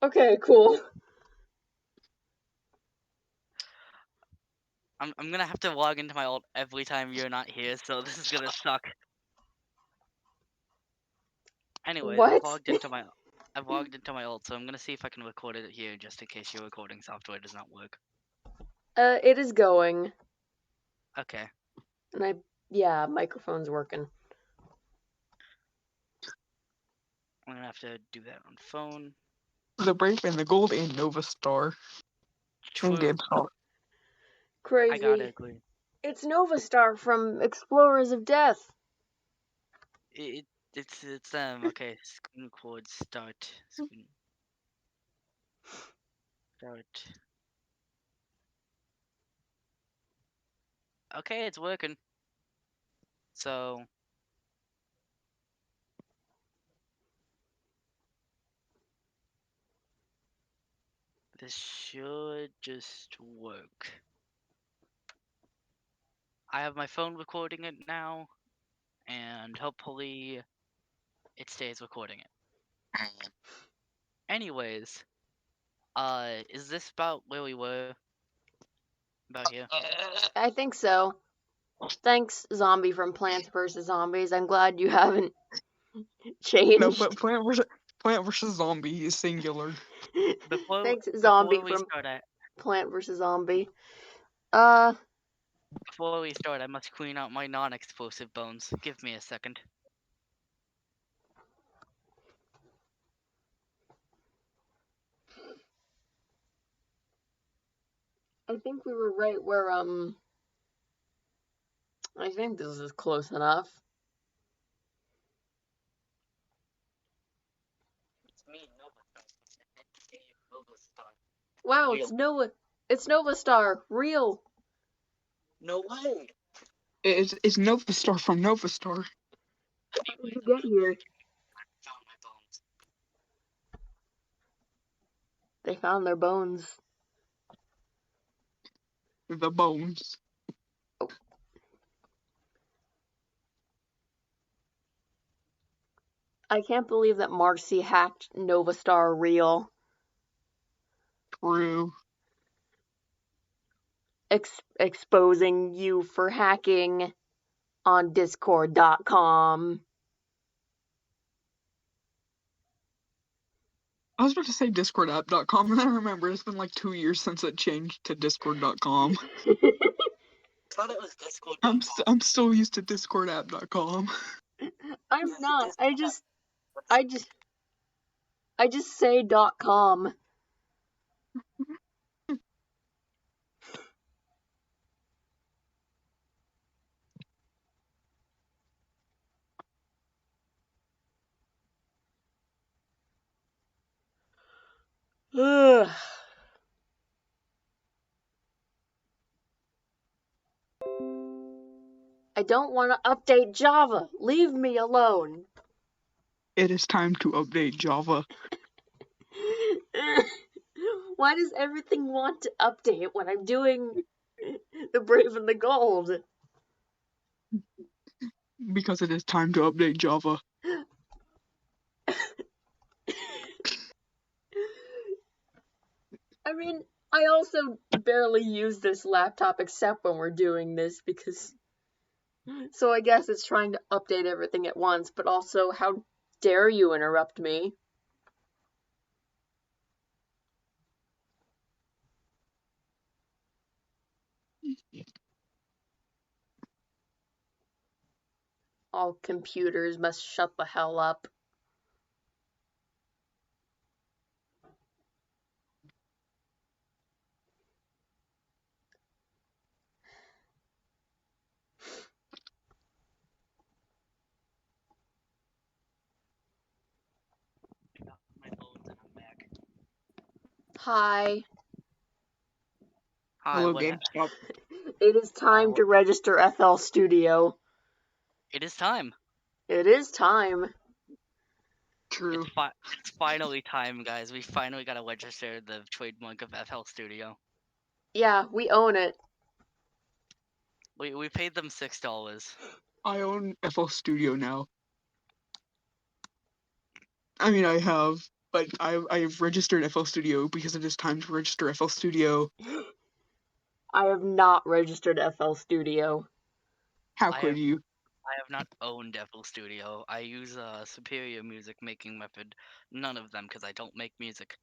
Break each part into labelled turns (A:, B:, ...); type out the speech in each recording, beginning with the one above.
A: Okay, cool.
B: I'm gonna have to log into my alt every time you're not here, so this is gonna suck. Anyways,
A: What?
B: I've logged into my alt, so I'm gonna see if I can record it here just in case your recording software does not work.
A: It is going.
B: Okay.
A: And yeah, microphone's working.
B: I'm gonna have to do that on phone.
C: The Brave and the Gold and Nova Star.
B: True.
C: And Gamestop.
A: Crazy.
B: I gotta agree.
A: It's Nova Star from Explorers of Death.
B: It's okay. Screen record start. Screen start. Okay, it's working. So this should just work. I have my phone recording it now, and hopefully it stays recording it. Anyways, is this about where we were? About here?
A: I think so. Thanks, Zombie from Plants vs. Zombies. I'm glad you haven't changed.
C: No, but Plant vs. Zombie is singular.
A: Thanks, Zombie
B: Before we
A: from
B: start,
A: Plant vs. Zombie.
B: Before we start, I must clean out my non-explosive bones. Give me a second.
A: I think we were right where, I think this is close enough.
B: It's me, Nova Star.
A: Wow, it's Nova Star, real.
B: No way!
C: It's Nova Star from Nova Star.
A: How did you get here?
B: I found my bones.
A: They found their bones.
C: The bones.
A: Oh. I can't believe that Marcy hacked Nova Star real.
C: True.
A: Exposing you for hacking on discord.com.
C: I was about to say discordapp.com, and then I remember it's been like 2 years since it changed to discord.com.
B: I thought it was Discord.com.
C: I'm still used to discordapp.com.
A: I'm not. I just say .com. Ugh. I don't want to update Java. Leave me alone.
C: It is time to update Java.
A: Why does everything want to update when I'm doing the Brave and the Gold?
C: Because it is time to update Java.
A: I mean, I also barely use this laptop except when we're doing this because... So I guess it's trying to update everything at once, but also, how dare you interrupt me? All computers must shut the hell up.
B: My bones and I'm back.
A: Hi.
B: Hi,
C: Hello,
B: what
C: GameStop.
A: It is time to register FL Studio.
B: It is time.
A: It is time.
C: True.
B: It's finally time, guys. We finally got to register the trademark of FL Studio.
A: Yeah, we own it.
B: We paid them $6.
C: I own FL Studio now. I mean, I have but I've registered FL Studio because it is time to register FL Studio.
A: I have not registered FL Studio.
C: How could you?
B: I have not owned FL Studio. I use a superior music making method. None of them because I don't make music.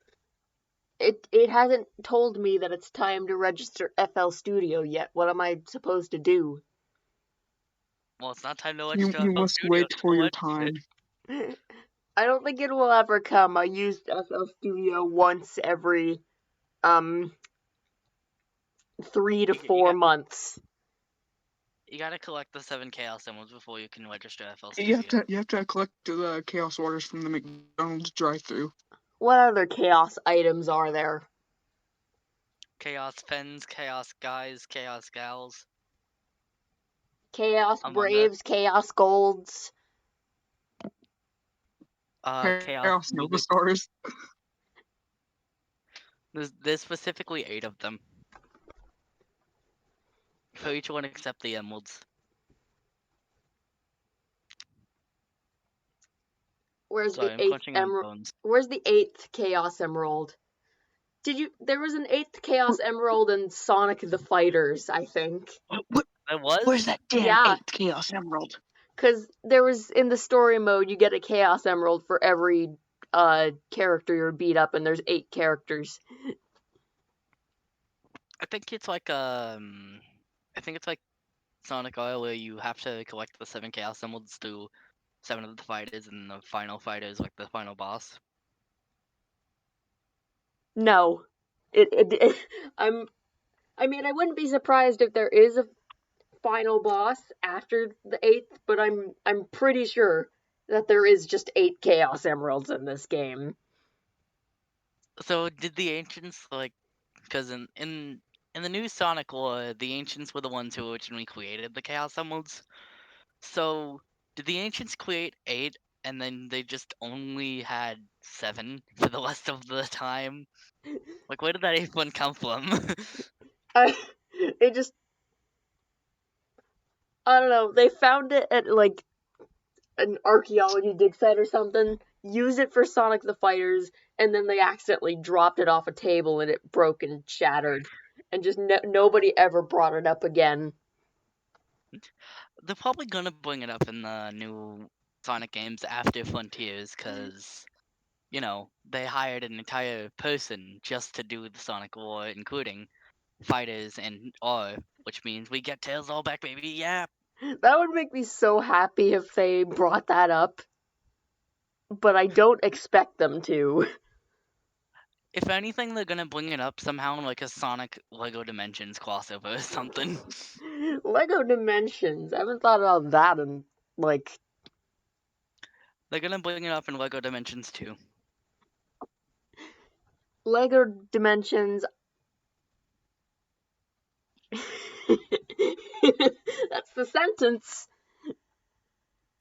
A: It hasn't told me that it's time to register FL Studio yet. What am I supposed to do?
B: Well, it's not time to
C: You
B: register FL
C: must
B: Studio.
C: wait
B: so
C: for your
B: register it.
C: time.
A: I don't think it will ever come. I used FL Studio once every 3 to 4 months.
B: You gotta collect the 7 Chaos Emeralds before you can register FL
C: You
B: Studio.
C: have to collect the Chaos Waters from the McDonald's drive-thru.
A: What other chaos items are there?
B: Chaos Pens, Chaos Guys, Chaos Gals.
A: Chaos
B: Among Us.
A: Braves, Chaos Golds.
B: Chaos
C: Nova
B: Music.
C: Stars.
B: There's specifically 8 of them. For each one except the emeralds.
A: Where's
B: Sorry,
A: the
B: I'm
A: 8th
B: crunching on
A: emerald?
B: bones.
A: Where's the 8th Chaos Emerald? There was an 8th Chaos Emerald in Sonic the Fighters, I think.
B: There was?
C: Where's that damn
A: Yeah.
C: 8th Chaos Emerald?
A: Because there was, in the story mode, you get a Chaos Emerald for every character you're beat up, and there's 8 characters.
B: I think it's like Sonic Oil where you have to collect the 7 Chaos Emeralds through 7 of the fighters, and the final fighter is like the final boss.
A: No. I mean, I wouldn't be surprised if there is a final boss after the 8th, but I'm pretty sure that there is just 8 Chaos Emeralds in this game.
B: So did the ancients because in the new Sonic lore, the ancients were the ones who originally created the Chaos Emeralds. So did the ancients create 8 and then they just only had 7 for the rest of the time? Like, where did that 8th one come from?
A: I don't know. They found it at like an archaeology dig site or something. Used it for Sonic the Fighters, and then they accidentally dropped it off a table and it broke and shattered, and just nobody ever brought it up again.
B: They're probably gonna bring it up in the new Sonic games after Frontiers, because, you know, they hired an entire person just to do the Sonic lore, including fighters and R, which means we get Tails all back, baby, yeah!
A: That would make me so happy if they brought that up, but I don't expect them to.
B: If anything, they're gonna bring it up somehow in like a Sonic Lego Dimensions crossover or something.
A: Lego Dimensions. I haven't thought about that in, like...
B: They're gonna bring it up in Lego Dimensions too.
A: Lego Dimensions... That's the sentence.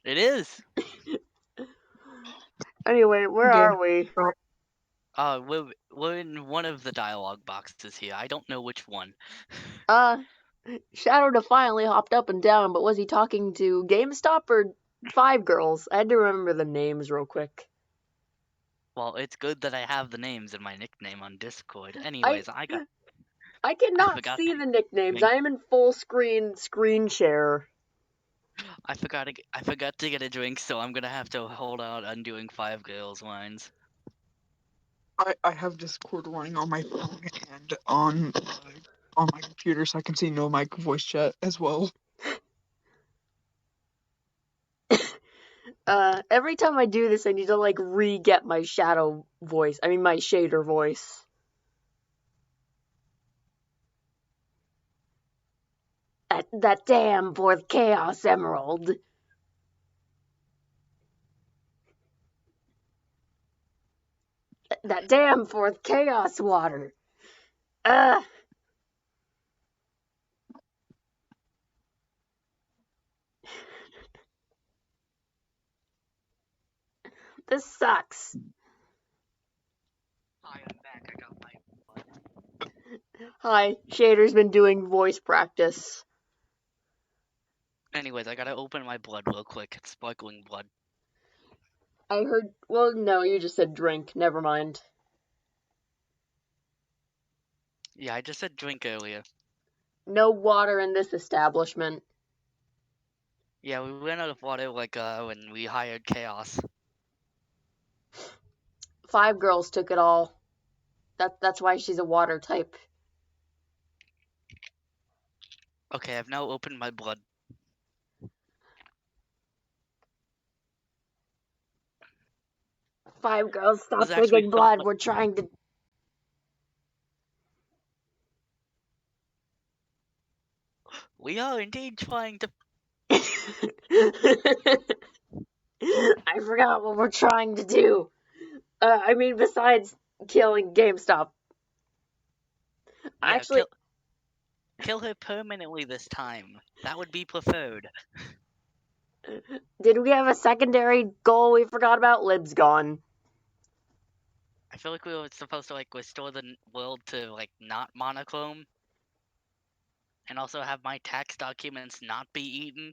B: It is!
A: Anyway, where are we?
B: We're in one of the dialogue boxes here. I don't know which one.
A: Shadow Defiantly hopped up and down, but was he talking to GameStop or Five Girls? I had to remember the names real quick.
B: Well, it's good that I have the names in my nickname on Discord. Anyways,
A: I cannot
B: forgot
A: see
B: to
A: the nicknames.
B: drink.
A: I am in full screen share.
B: I forgot to get a drink, so I'm gonna have to hold out on doing Five Girls lines.
C: I have Discord running on my phone and on my computer, so I can see no mic voice chat as well.
A: Every time I do this, I need to like re-get my shadow voice. I mean, my shader voice. That damn fourth Chaos Emerald. That damn fourth Chaos Water. This sucks.
B: Hi, I'm back. I got my blood.
A: Hi, Shader's been doing voice practice.
B: Anyways, I gotta open my blood real quick. It's sparkling blood.
A: I heard. Well, no, you just said drink. Never mind.
B: Yeah, I just said drink earlier.
A: No water in this establishment.
B: Yeah, we ran out of water when we hired Chaos.
A: 5 girls took it all. That's why she's a water type.
B: Okay, I've now opened my blood.
A: Five girls, stop
B: This actually
A: drinking
B: felt
A: blood.
B: like-
A: We're trying to.
B: We are indeed trying to.
A: I forgot what we're trying to do. I mean, besides killing GameStop.
B: Yeah,
A: Actually,
B: kill her permanently this time. That would be preferred.
A: did we have a secondary goal we forgot about? Lib's gone.
B: I feel like we were supposed to restore the world to not monochrome, and also have my tax documents not be eaten.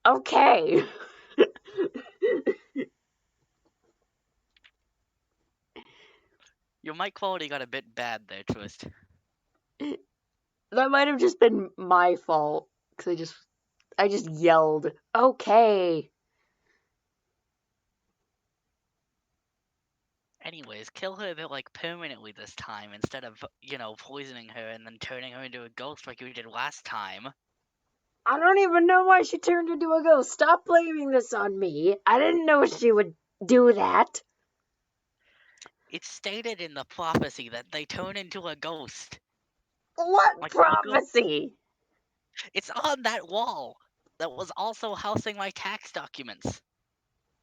A: Okay.
B: Your mic quality got a bit bad there, Twist.
A: That might have just been my fault because I just yelled. Okay.
B: Anyways, kill her permanently this time instead of poisoning her and then turning her into a ghost like you did last time.
A: I don't even know why she turned into a ghost. Stop blaming this on me. I didn't know she would do that.
B: It's stated in the prophecy that they turn into a ghost.
A: What prophecy?
B: It's on that wall that was also housing my tax documents.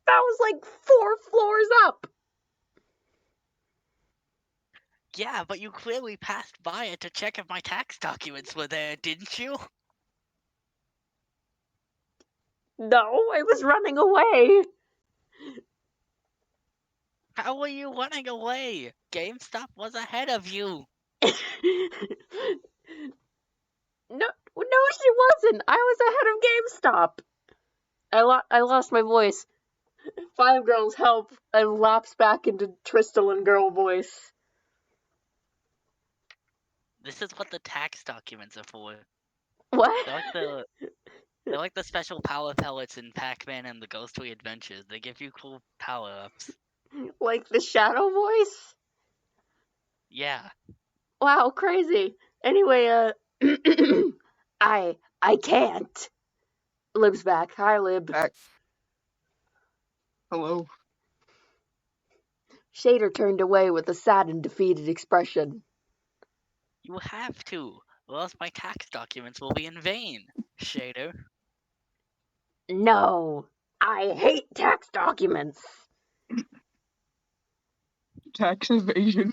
A: That was 4 floors up.
B: Yeah, but you clearly passed by it to check if my tax documents were there, didn't you?
A: No, I was running away.
B: How were you running away? GameStop was ahead of you.
A: No, she wasn't. I was ahead of GameStop. I lost my voice. 5 girls help and lapse back into Tristalin girl voice.
B: This is what the tax documents are for.
A: What?
B: They're like the special power pellets in Pac-Man and the Ghostly Adventures. They give you cool power-ups.
A: Like the shadow voice?
B: Yeah.
A: Wow, crazy. Anyway, I can't. Lib's back. Hi, Lib.
C: Back. Hello.
A: Shader turned away with a sad and defeated expression.
B: You have to, or else my tax documents will be in vain, Shader.
A: No, I hate tax documents.
C: Tax evasion.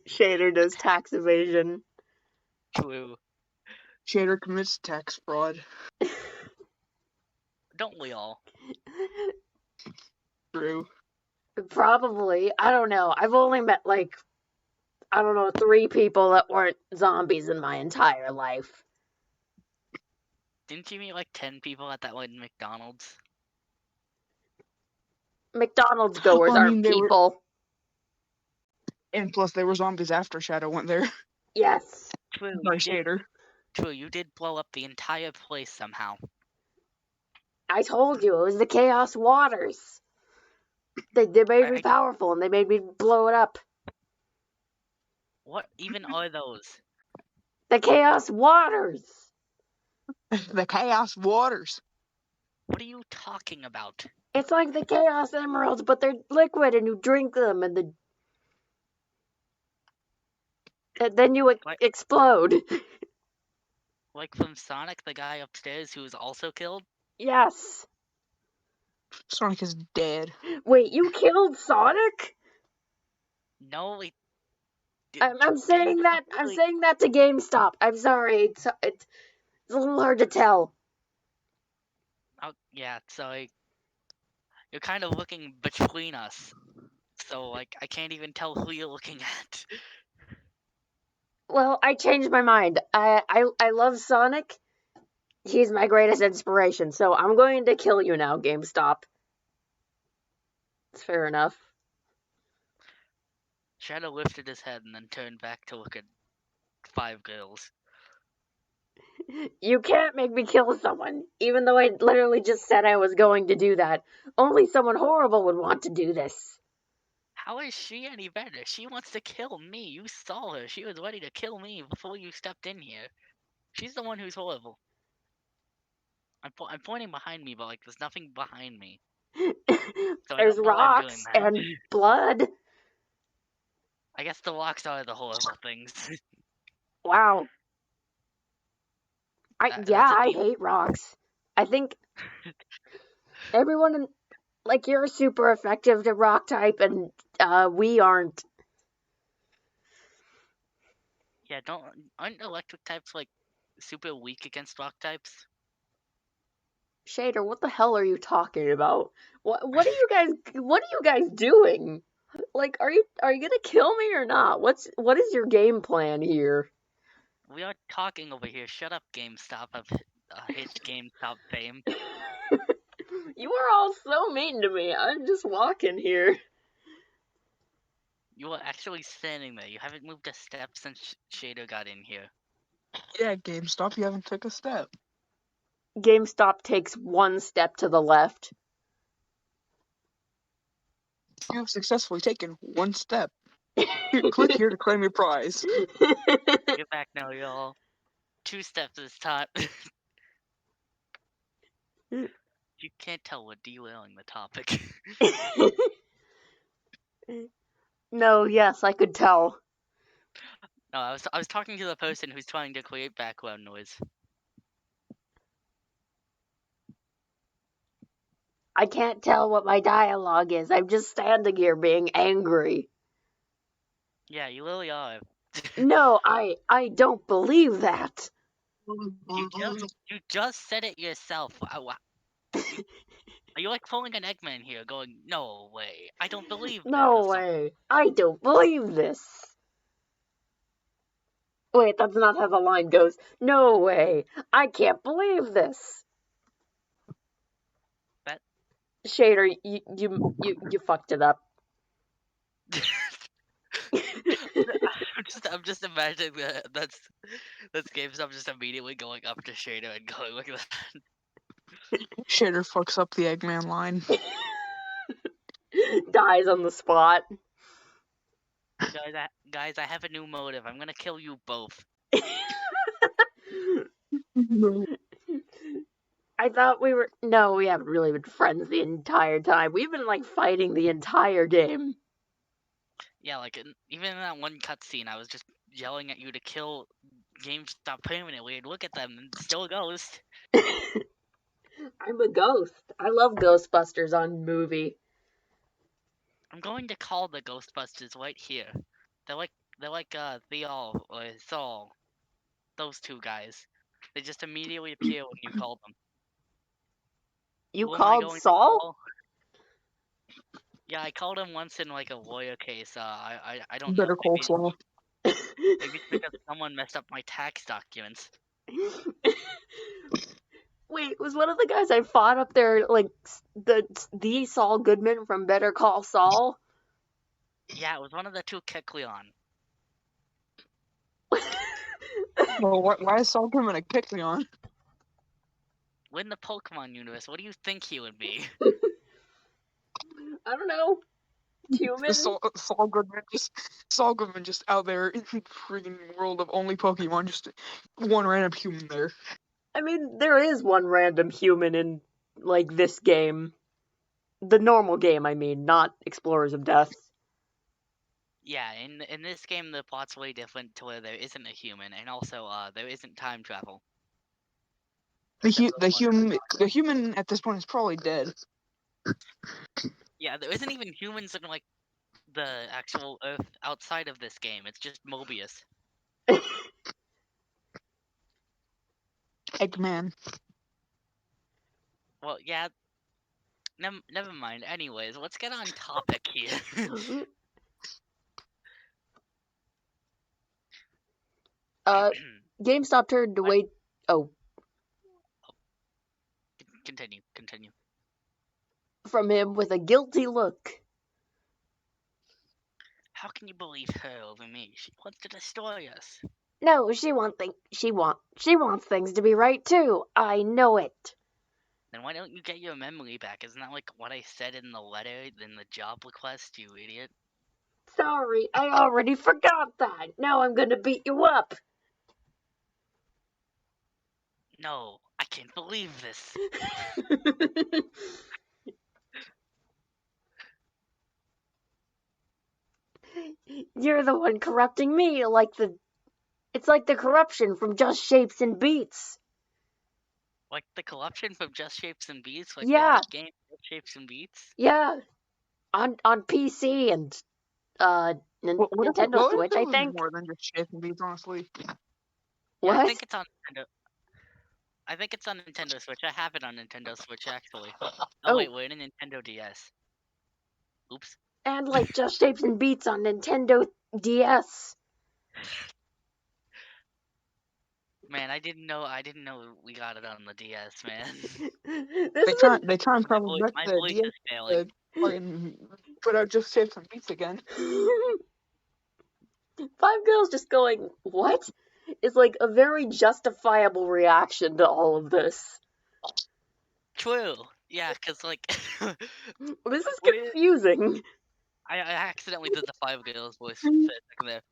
A: Shader does tax evasion.
B: True.
C: Shader commits tax fraud.
B: Don't we all?
C: True.
A: Probably. I don't know. I've only met 3 people that weren't zombies in my entire life.
B: Didn't you meet 10 people at that one McDonald's?
A: McDonald's goers
C: Well, I mean,
A: aren't
C: they were-
A: people.
C: And plus, they were zombies after Shadow went there.
A: Yes.
B: True.
C: Sorry, Shader.
B: True, you did blow up the entire place somehow.
A: I told you, it was the Chaos Waters. They made me powerful and they made me blow it up.
B: What even are those?
A: The Chaos Waters!
C: The Chaos Waters.
B: What are you talking about?
A: It's like the Chaos Emeralds, but they're liquid and you drink them and then you explode.
B: Like from Sonic, the guy upstairs who was also killed?
A: Yes.
C: Sonic is dead.
A: Wait, you killed Sonic?
B: No,
A: I'm saying that. I'm saying that to GameStop. I'm sorry. It's a little hard to tell.
B: Oh, yeah, so you're kind of looking between us. So I can't even tell who you're looking at.
A: Well, I changed my mind. I love Sonic, He's my greatest inspiration, so I'm going to kill you now, GameStop. It's fair enough.
B: Shadow lifted his head and then turned back to look at 5 girls.
A: You can't make me kill someone, even though I literally just said I was going to do that. Only someone horrible would want to do this.
B: How is she any better? She wants to kill me. You saw her. She was ready to kill me before you stepped in here. She's the one who's horrible. I'm pointing behind me, but like there's nothing behind me. So I
A: There's
B: don't know why I'm doing
A: rocks
B: that.
A: and blood.
B: I guess the rocks are the horrible things.
A: Wow.
B: That's a
A: I
B: deep.
A: hate rocks. I think everyone, like, you're super effective to rock type, and we aren't.
B: Yeah, aren't electric types like super weak against rock types?
A: Shader, what the hell are you talking about? What are you guys doing? Like, are you gonna kill me or not? What is your game plan here?
B: We are talking over here. Shut up, GameStop. I've hit GameStop fame.
A: You are all so mean to me. I'm just walking here.
B: You are actually standing there. You haven't moved a step since Shader got in here.
C: Yeah, GameStop, you haven't took a step.
A: GameStop takes one step to the left.
C: You have successfully taken one step. Click here to claim your prize.
B: Get back now, y'all. 2 steps this time. You can't tell we're derailing the topic.
A: No, yes, I could tell.
B: No, I was talking to the person who's trying to create background noise.
A: I can't tell what my dialogue is. I'm just standing here being angry.
B: Yeah, you really are.
A: No, I don't believe that.
B: You just said it yourself. Are you like pulling an Eggman here, going, no way, I don't believe
A: No
B: this?
A: way. I don't believe this. Wait, that's not how the line goes. No way. I can't believe this.
B: That
A: Shader, you fucked it up.
B: I'm just imagining that's GameStop just immediately going up to Shader and going, look at that.
C: Shader fucks up the Eggman line.
A: Dies on the spot.
B: Guys, I have a new motive. I'm gonna kill you both.
C: No.
A: I thought we were. No, we haven't really been friends the entire time. We've been, like, fighting the entire game.
B: Yeah, like even in that one cutscene, I was just yelling at you to kill GameStop permanently and look at them and still a ghost.
A: I'm a ghost. I love Ghostbusters on movie.
B: I'm going to call the Ghostbusters right here. They're like Theol or Saul. Those 2 guys. They just immediately appear when you call them.
A: You
B: Who am I
A: called
B: going to
A: Saul?
B: call? Yeah, I called him once in like a lawyer case. I don't know.
C: Better Call Saul.
B: Maybe it's because someone messed up my tax documents.
A: Wait, was one of the guys I fought up there like the Saul Goodman from Better Call Saul?
B: Yeah, it was one of the 2 Kecleon.
C: Well, why is Saul Goodman a Kecleon?
B: In the Pokemon universe, what do you think he would be?
A: I don't know. Human?
C: Saul Goodman just out there in the freaking world of only Pokemon, just one random human there.
A: I mean, there is one random human in, like, this game. The normal game, I mean, not Explorers of Death.
B: Yeah, in this game the plot's way different to where there isn't a human, and also there isn't time travel.
C: The human at this point is probably dead.
B: Yeah, there isn't even humans in like the actual Earth outside of this game. It's just Mobius.
C: Eggman.
B: Well, yeah. Never mind. Anyways, let's get on topic here.
A: GameStop turned away. Oh.
B: Continue.
A: from him with a guilty look.
B: How can you believe her over me? She wants to destroy us.
A: No, she wants things to be right too. I know it.
B: Then why don't you get your memory back? Isn't that like what I said in the letter, in the job request, you idiot?
A: Sorry, I already forgot that. Now I'm gonna beat you up.
B: No, I can't believe this.
A: You're the one corrupting me, it's like the corruption from Just Shapes and Beats.
B: Like the corruption from Just Shapes and Beats? Like
A: Yeah.
B: the hit game Just Shapes and Beats?
A: Yeah, on PC and Nintendo Switch, I think.
C: More than just Shapes and Beats, honestly.
A: What?
B: Yeah, I think it's on Nintendo. I think it's on Nintendo Switch. I have it on Nintendo Switch, actually. Oh, wait, we're in a Nintendo DS. Oops.
A: And like Just Shapes and Beats on Nintendo DS.
B: Man, I didn't know we got it on the DS, man.
C: They try and probably let
B: my
C: the
B: voice
C: DS
B: is failing.
C: fucking put out Just Shapes and Beats again.
A: 5 Girls just going, what? Is like a very justifiable reaction to all of this.
B: True. Yeah, because like...
A: This is confusing.
B: I accidentally did the 5 Girls voice for a second there.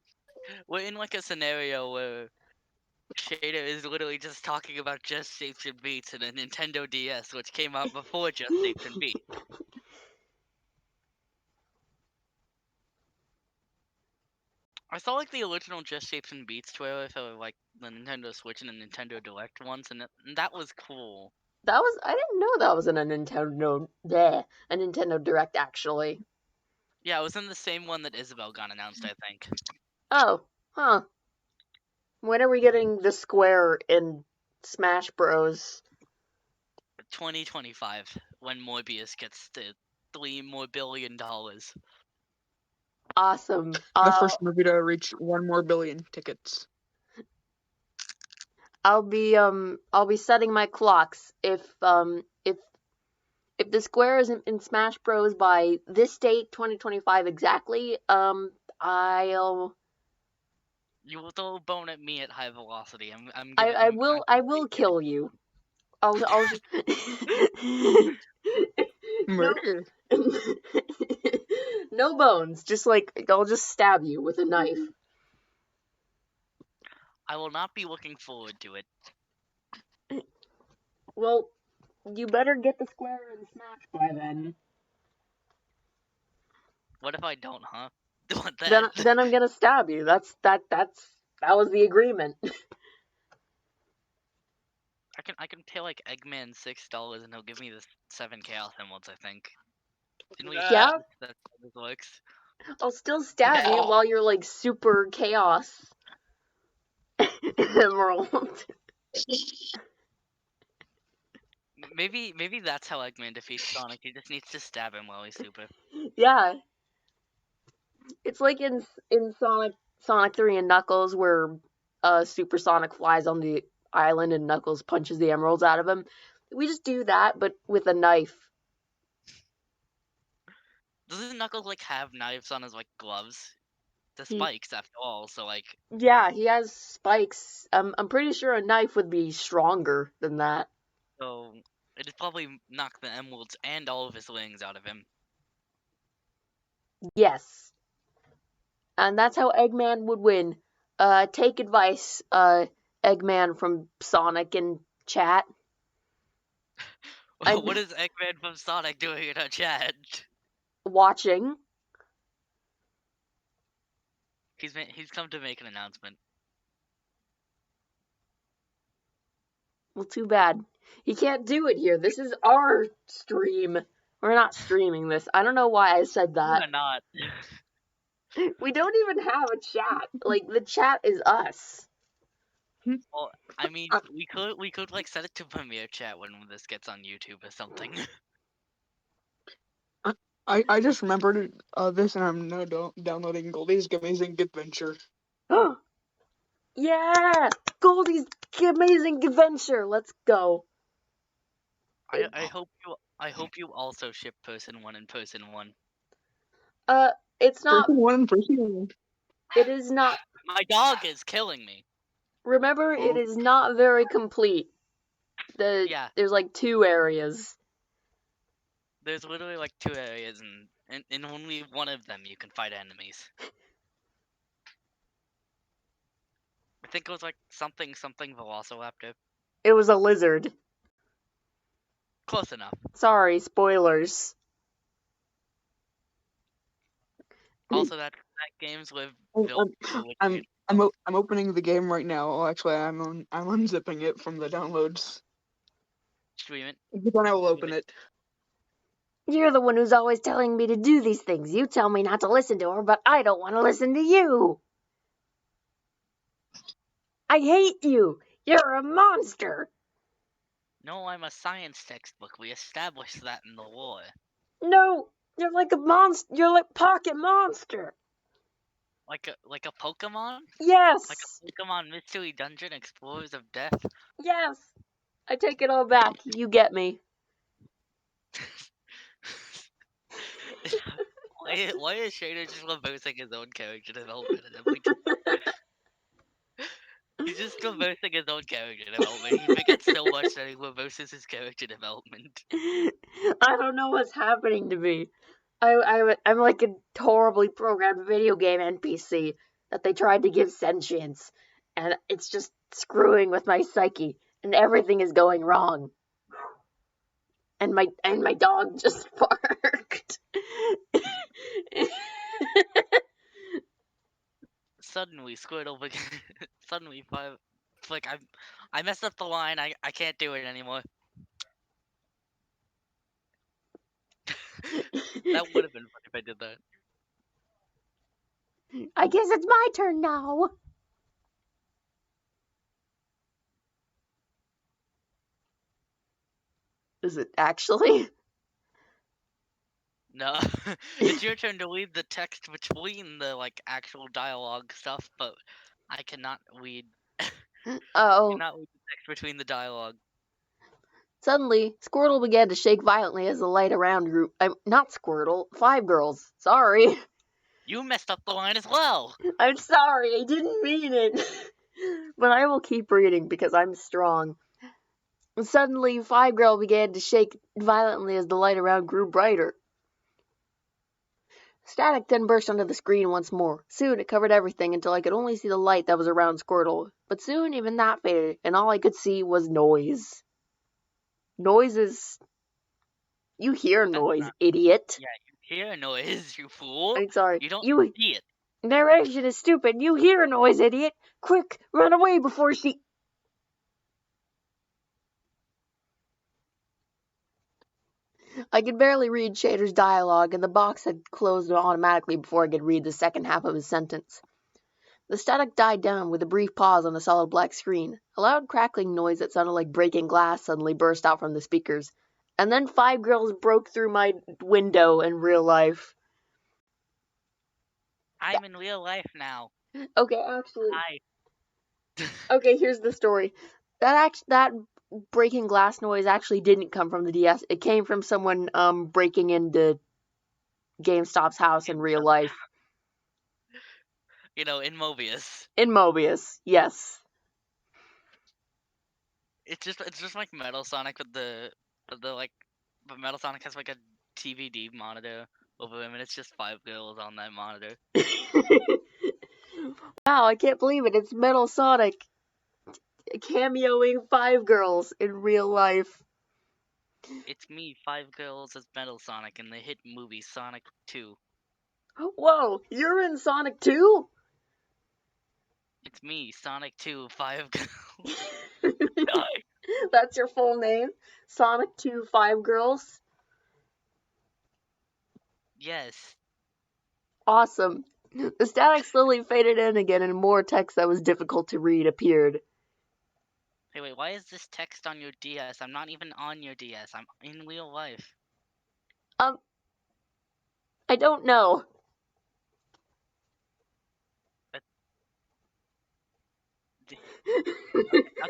B: We're in like a scenario where Shader is literally just talking about Just Shapes and Beats and a Nintendo DS, which came out before Just Shapes and Beats. I saw like the original Just Shapes and Beats trailer for like the Nintendo Switch and the Nintendo Direct once, and that was cool.
A: I didn't know that was in a Nintendo Direct, actually.
B: Yeah, it was in the same one that Isabel got announced, I think.
A: Oh, huh. When are we getting the Square in Smash Bros?
B: 2025, when Morbius gets to $3 billion.
A: Awesome.
C: The first movie to reach 1 more billion tickets.
A: I'll be setting my clocks if the Square isn't in Smash Bros by this date, 2025 exactly, I'll...
B: You will throw a bone at me at high velocity.
A: I will kill you. I'll just...
C: Murder.
A: No bones, just like, I'll just stab you with a knife.
B: I will not be looking forward to it.
A: Well, you better get the Square in Smash by then.
B: What if I don't, huh?
A: Then I'm gonna stab you. That was the agreement.
B: I can pay like Eggman $6 and he'll give me the 7 Chaos Emeralds, I think. Didn't we?
A: Yeah.
B: That's how this works.
A: I'll still stab you while you're like super chaos emerald.
B: Maybe that's how Eggman defeats Sonic. He just needs to stab him while he's super.
A: Yeah. It's like in Sonic 3 and Knuckles where Super Sonic flies on the island and Knuckles punches the emeralds out of him. We just do that, but with a knife.
B: Doesn't Knuckles like have knives on his like gloves? The spikes, after all. So like.
A: Yeah, he has spikes. I'm pretty sure a knife would be stronger than that.
B: So it'd probably knock the emeralds and all of his wings out of him.
A: Yes. And that's how Eggman would win. Take advice, Eggman from Sonic in chat.
B: What is Eggman from Sonic doing in our chat?
A: Watching.
B: He's come to make an announcement.
A: Well, too bad. He can't do it here. This is our stream. We're not streaming this. I don't know why I said that.
B: We're not.
A: We don't even have a chat. Like, the chat is us.
B: Well, I mean, we could like set it to Premiere Chat when this gets on YouTube or something.
C: I just remembered this, and I'm now downloading Goldie's Amazing Adventure.
A: Yeah! Goldie's Amazing Adventure! Let's go.
B: I hope you also ship person 1 and person 1.
A: It's not.
C: Person 1 and person 1.
A: It is not.
B: My dog is killing me.
A: Remember, it is not very complete.
B: Yeah,
A: There's like 2 areas.
B: there's literally like 2 areas, and in only one of them you can fight enemies. I think it was like something Velociraptor.
A: It was a lizard.
B: Close enough.
A: Sorry, spoilers.
B: Also, that games with
C: I'm
B: built
C: I'm I'm opening the game right now. Oh, actually, I'm unzipping it from the downloads.
B: stream it.
C: But then I will open it.
A: You're the one who's always telling me to do these things. You tell me not to listen to her, but I don't want to listen to you. I hate you. You're a monster.
B: No, I'm a science textbook. We established that in the lore.
A: No, you're like a monster. You're like Pocket Monster.
B: Like a Pokemon?
A: Yes.
B: Like a Pokemon Mystery Dungeon Explorers of Death?
A: Yes. I take it all back. You get me.
B: Why is Shader just reversing his own character development at every time? He's just reversing his own character development. He forgets so much that he reverses his character development.
A: I don't know what's happening to me. I'm like a horribly programmed video game NPC that they tried to give sentience, and it's just screwing with my psyche, and everything is going wrong. And my dog just barked.
B: Suddenly, Squirtle suddenly five. It's like I messed up the line. I can't do it anymore. That would have been funny if I did that.
A: I guess it's my turn now. Is it actually?
B: No, it's your turn to read the text between the like actual dialogue stuff, but I cannot read.
A: Oh.
B: Cannot read the text between the dialogue.
A: Suddenly, Squirtle began to shake violently as the light around grew. Not Squirtle, Five Girls. Sorry.
B: You messed up the line as well.
A: I'm sorry, I didn't mean it. But I will keep reading because I'm strong. Suddenly, Five Girl began to shake violently as the light around grew brighter. Static then burst onto the screen once more. Soon it covered everything until I could only see the light that was around Squirtle. But soon even that faded, and all I could see was noise. Noise is... You hear noise, idiot.
B: Yeah, you hear noise, you fool.
A: I'm sorry.
B: You don't see it.
A: Narration is stupid. You hear a noise, idiot. Quick, run away before she... I could barely read Shader's dialogue, and the box had closed automatically before I could read the second half of his sentence. The static died down with a brief pause on the solid black screen. A loud crackling noise that sounded like breaking glass suddenly burst out from the speakers. And then Five Girls broke through my window in real life.
B: I'm in real life now.
A: Okay, actually...
B: Hi.
A: Okay, here's the story. That breaking glass noise actually didn't come from the DS. It came from someone breaking into GameStop's house in real life.
B: You know, in Mobius.
A: In Mobius, yes.
B: It's just like Metal Sonic with the like, but Metal Sonic has like a TVD monitor over him, and it's just Five Girls on that monitor.
A: Wow, I can't believe it. It's Metal Sonic cameoing Five Girls in real life.
B: It's me, Five Girls, as Metal Sonic in the hit movie Sonic 2.
A: Whoa, you're in Sonic 2?
B: It's me, Sonic 2, Five Girls.
A: That's your full name? Sonic 2 Five Girls?
B: Yes.
A: Awesome. The static slowly faded in again and more text that was difficult to read appeared.
B: Hey, wait, why is this text on your DS? I'm not even on your DS. I'm in real life.
A: I don't know.
B: Okay,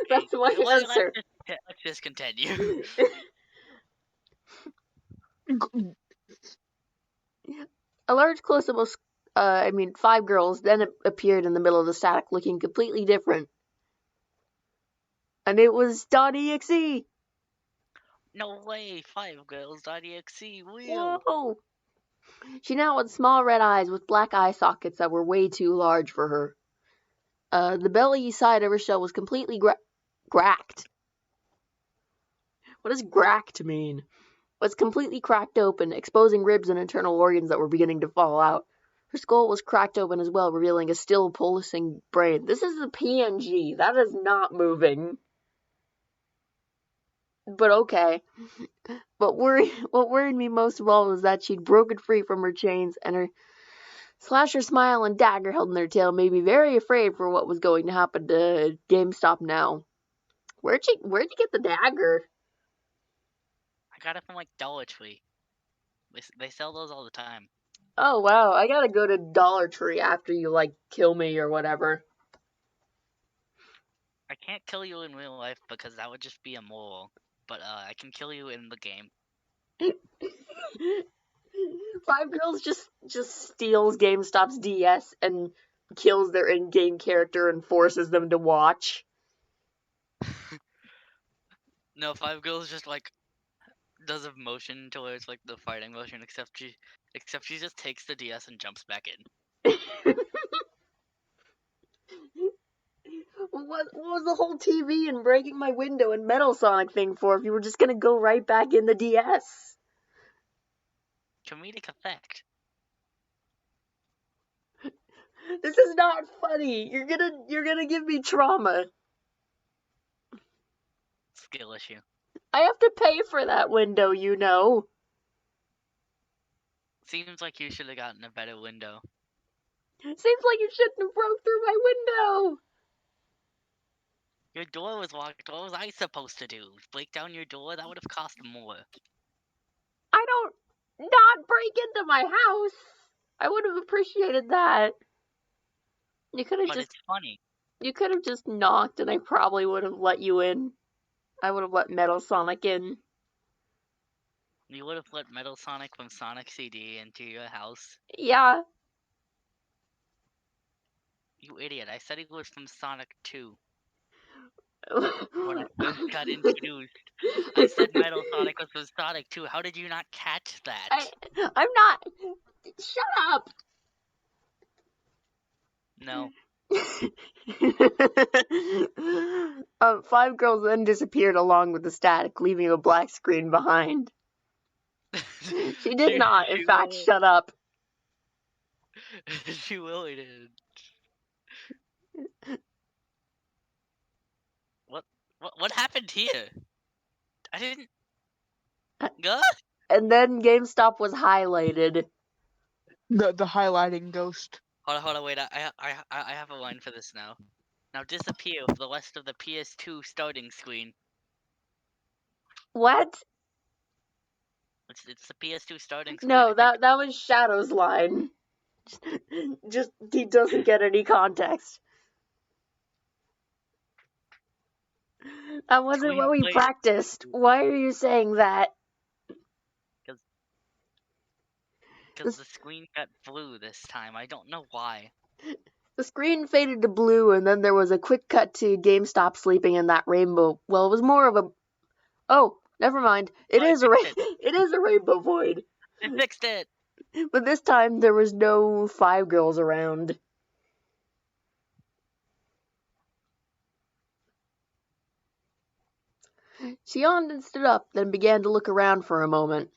A: That's my answer.
B: let's just continue.
A: A large close-up of, 5 girls then appeared in the middle of the static, looking completely different. And it was .exe!
B: No way, 5girls.exe, wheel!
A: Whoa! She now had small red eyes with black eye sockets that were way too large for her. The belly side of her shell was completely cracked. What does cracked mean? Was completely cracked open, exposing ribs and internal organs that were beginning to fall out. Her skull was cracked open as well, revealing a still pulsing brain. This is a PNG. That is not moving. But okay. What worried me most of all was that she'd broken free from her chains, and her slasher smile and dagger held in her tail made me very afraid for what was going to happen to GameStop now. Where'd you get the dagger?
B: I got it from like Dollar Tree. They sell those all the time.
A: Oh wow, I gotta go to Dollar Tree after you kill me or whatever.
B: I can't kill you in real life because that would just be immoral. But I can kill you in the game.
A: 5girls just steals GameStop's DS and kills their in-game character and forces them to watch.
B: No, 5girls just does a motion towards the fighting motion, except she just takes the DS and jumps back in.
A: What was the whole TV and breaking my window and Metal Sonic thing for if you were just gonna go right back in the DS?
B: Comedic effect.
A: This is not funny. You're gonna give me trauma.
B: Skill issue.
A: I have to pay for that window, you know.
B: Seems like you should have gotten a better window.
A: Seems like you shouldn't have broke through my window.
B: Your door was locked. What was I supposed to do? Break down your door? That would have cost more.
A: I don't not break into my house. I would have appreciated that. You could have
B: But
A: just
B: it's funny.
A: You could have just knocked and I probably would have let you in. I would have let Metal Sonic in.
B: You would have let Metal Sonic from Sonic CD into your house.
A: Yeah.
B: You idiot. I said he was from Sonic 2.
A: When
B: I first got introduced. I said Metal Sonic was from Sonic 2. How did you not catch that?
A: I'm not. Shut up.
B: No.
A: 5girls then disappeared along with the static, leaving a black screen behind. She did not, in fact, shut up.
B: She really did. What happened here? I didn't.
A: And then GameStop was highlighted.
C: The highlighting ghost.
B: Hold on, wait. I have a line for this now. Now disappear for the rest of the PS2 starting screen.
A: What?
B: It's the PS2 starting screen.
A: No, that was Shadow's line. Just he doesn't get any context. That wasn't what we practiced. Why are you saying that?
B: Because the screen got blue this time. I don't know why.
A: The screen faded to blue, and then there was a quick cut to GameStop sleeping in that rainbow. Well, it was more of a. Oh, never mind. It is a rainbow void.
B: I fixed it.
A: But this time there was no 5girls around. She yawned and stood up, then began to look around for a moment.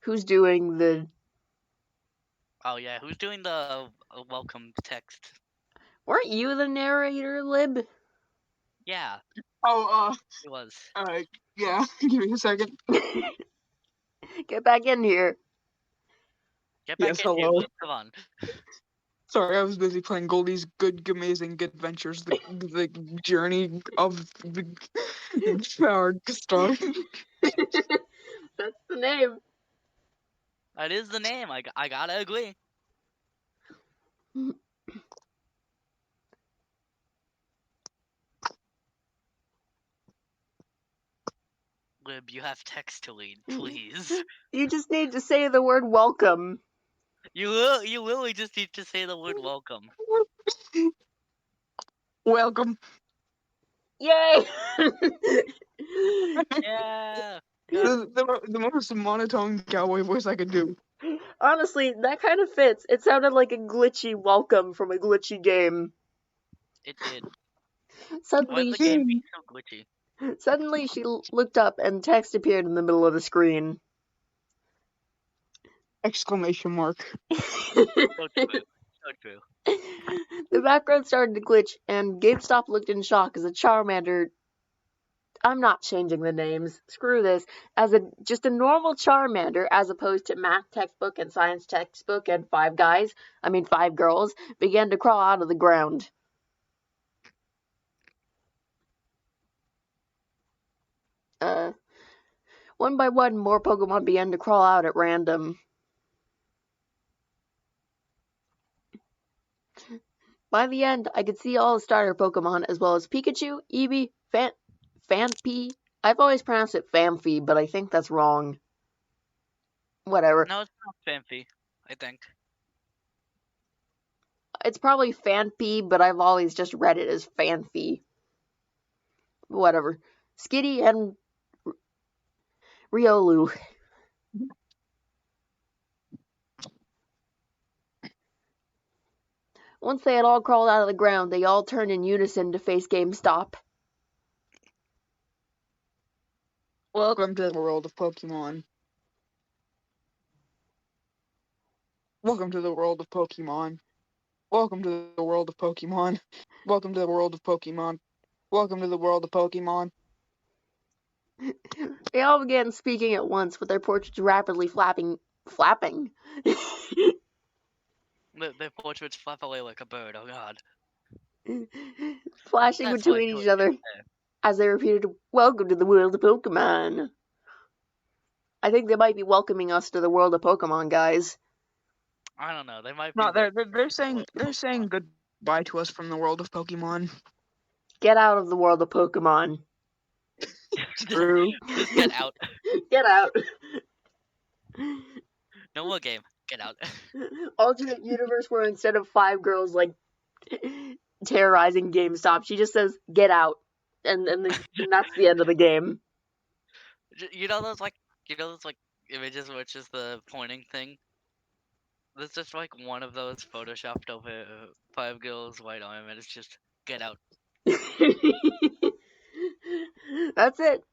A: Who's doing the...
B: Oh yeah, who's doing the welcome text?
A: Weren't you the narrator, Lib?
B: Yeah.
C: Oh,
B: it was.
C: Yeah, give me a second.
A: Get back in here.
B: Get back in here, Lib. Come on.
C: Sorry, I was busy playing Goldie's Good Amazing Adventures, the journey of our star.
A: That's the name.
B: That is the name. I gotta agree. Lib, you have text to read, please.
A: You just need to say the word welcome.
B: You literally just need to say the word welcome.
C: Welcome.
A: Yay!
B: Yeah.
C: The most monotone cowboy voice I could do.
A: Honestly, that kind of fits. It sounded like a glitchy welcome from a glitchy game.
B: It did. Why
A: Suddenly,
B: the game be so glitchy?
A: Suddenly, she looked up and text appeared in the middle of the screen.
C: Exclamation mark.
B: So true. So true.
A: The background started to glitch, and GameStop looked in shock as a Charmander. I'm not changing the names. Screw this. As just a normal Charmander, as opposed to math textbook and science textbook and five girls, began to crawl out of the ground. One by one, more Pokemon began to crawl out at random. By the end, I could see all the starter Pokemon, as well as Pikachu, Eevee, Phanpy. I've always pronounced it Phanpy, but I think that's wrong. Whatever.
B: No, it's not Phanpy, I think.
A: It's probably Phanpy, but I've always just read it as Phanpy. Whatever. Skitty and Riolu. Once they had all crawled out of the ground, they all turned in unison to face GameStop.
C: Welcome to the world of Pokemon. Welcome to the world of Pokemon. Welcome to the world of Pokemon. Welcome to the world of Pokemon. Welcome to the world of Pokemon.
A: They all began speaking at once, with their portraits rapidly flapping.
B: Their portraits flap away like a bird, oh god.
A: Flashing
B: That's why
A: between each other as they repeated, "Welcome to the world of Pokemon." I think they might be welcoming us to the world of Pokemon, guys.
B: I don't know, they might be.
C: No, they're saying goodbye to us from the world of Pokemon.
A: Get out of the world of Pokemon.
C: True.
B: Just get out.
A: Get out.
B: No more game. Get out.
A: Alternate universe where instead of five girls like terrorizing GameStop, she just says "get out," and that's the end of the game.
B: You know those images where it's just the pointing thing? There's just like one of those photoshopped over five girls' white arm, and it's just get out.
A: That's it.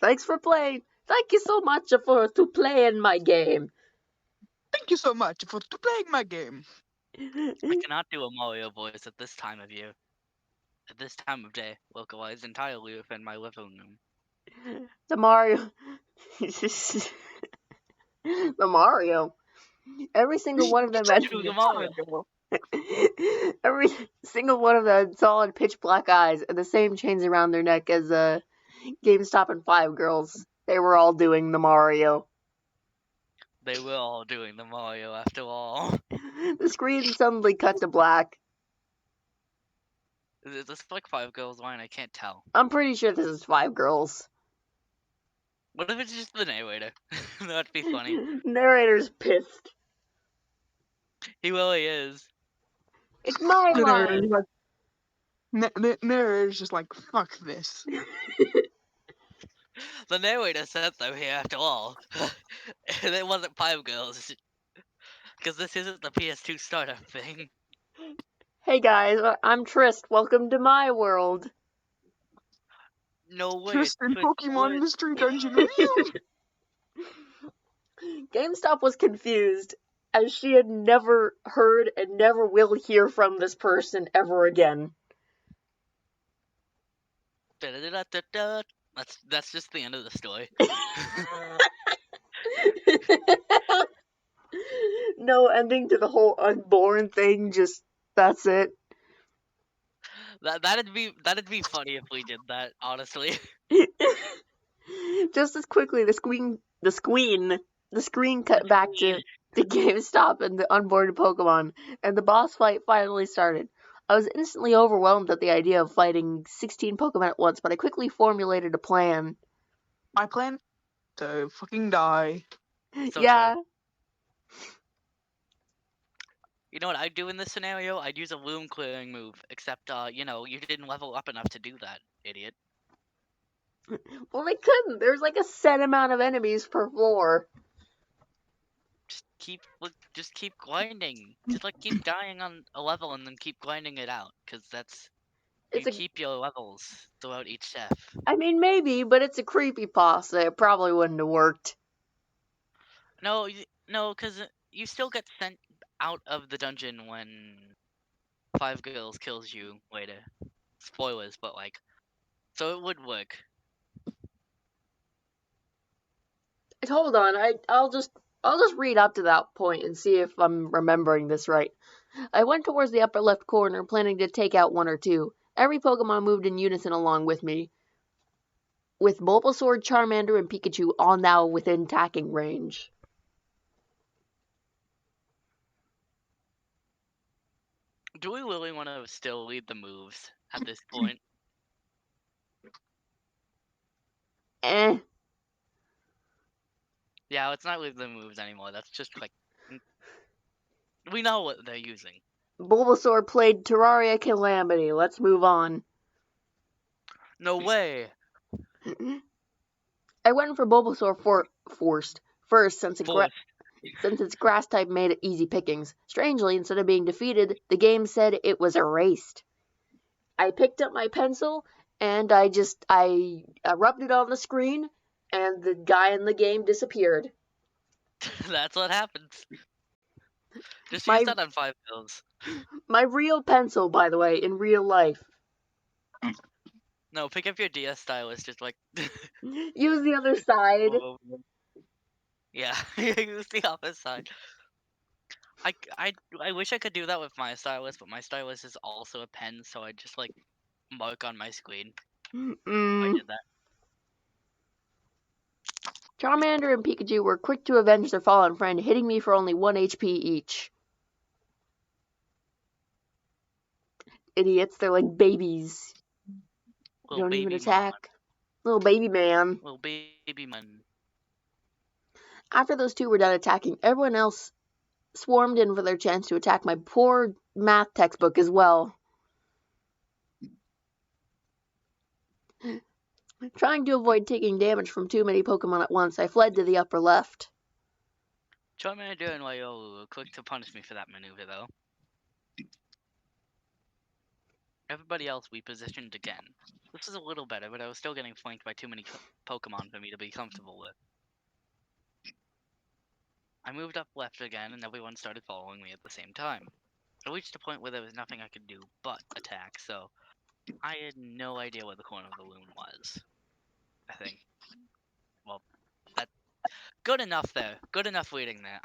A: Thanks for playing. Thank you so much for playing my game.
C: Thank you so much for playing my game.
B: I cannot do a Mario voice at this time of year. At this time of day, localized entirely within my living room.
A: The Mario. The Mario. Every single one of them had
B: Do the Mario.
A: every single one of them had solid pitch black eyes and the same chains around their neck as GameStop and Five Girls. They were all doing the Mario.
B: They were all doing the Mario after all.
A: The screen suddenly cut to black.
B: Is this like Five Girls line? I can't tell.
A: I'm pretty sure this is Five Girls.
B: What if it's just the narrator? That'd be funny.
A: Narrator's pissed.
B: He really is.
A: It's my line.
C: Narrator's just like, fuck this.
B: The narrator said so here after all. And it wasn't Five Girls. Because this isn't the PS2 startup thing.
A: Hey guys, I'm Trist. Welcome to my world.
B: No way.
C: Tristan, Pokemon Mystery Dungeon revealed.
A: GameStop was confused, as she had never heard and never will hear from this person ever again.
B: That's just the end of the story.
A: No ending to the whole unborn thing, just that's it.
B: That'd be funny if we did that, honestly.
A: Just as quickly, the screen cut back to GameStop and the unborn Pokemon, and the boss fight finally started. I was instantly overwhelmed at the idea of fighting 16 Pokemon at once, but I quickly formulated a plan.
C: My plan? To fucking die.
B: So
A: Yeah.
B: true. You know what I'd do in this scenario? I'd use a room clearing move, except, you know, you didn't level up enough to do that, idiot.
A: Well, they couldn't. There's like a set amount of enemies per floor.
B: Just keep grinding. Just, like, keep dying on a level and then keep grinding it out, because that's...
A: It's
B: You
A: a.
B: keep your levels throughout each step.
A: I mean, maybe, but it's a creepypasta. It probably wouldn't have worked.
B: No, because you still get sent out of the dungeon when 5 Girls kills you later. Spoilers, but, like... So it would work.
A: Hold on, I'll just read up to that point and see if I'm remembering this right. I went towards the upper left corner, planning to take out one or two. Every Pokemon moved in unison along with me, with Bulbasaur, Charmander, and Pikachu all now within attacking range.
B: Do we really want to still lead the moves at this point?
A: Eh.
B: Yeah, let's not lead the moves anymore. That's just like... We know what they're using.
A: Bulbasaur played Terraria Calamity. Let's move on.
B: No way!
A: I went for Bulbasaur first, since its grass type made it easy pickings. Strangely, instead of being defeated, the game said it was erased. I picked up my pencil and I rubbed it on the screen, and the guy in the game disappeared.
B: That's what happens. Just
A: My
B: use that on 5 Girls.
A: my real pencil, by the way, in real life.
B: No, pick up your DS stylus, just like...
A: Use the other side.
B: Yeah, use the opposite side. I wish I could do that with my stylus, but my stylus is also a pen, so I just like mark on my screen if I did that.
A: Charmander and Pikachu were quick to avenge their fallen friend, hitting me for only 1 HP each. Idiots, they're like babies.
B: Little
A: Don't
B: baby
A: even
B: mon.
A: attack. Little baby man.
B: Little baby man.
A: After those two were done attacking, everyone else swarmed in for their chance to attack my poor math textbook as well. Trying to avoid taking damage from too many Pokemon at once, I fled to the upper left.
B: Charmander and Riolu were quick to punish me for that maneuver, though. Everybody else we positioned again. This is a little better, but I was still getting flanked by too many Pokemon for me to be comfortable with. I moved up left again, and everyone started following me at the same time. I reached a point where there was nothing I could do but attack, so I had no idea where the corner of the loom was. I think. Well, that good enough there. Good enough waiting there.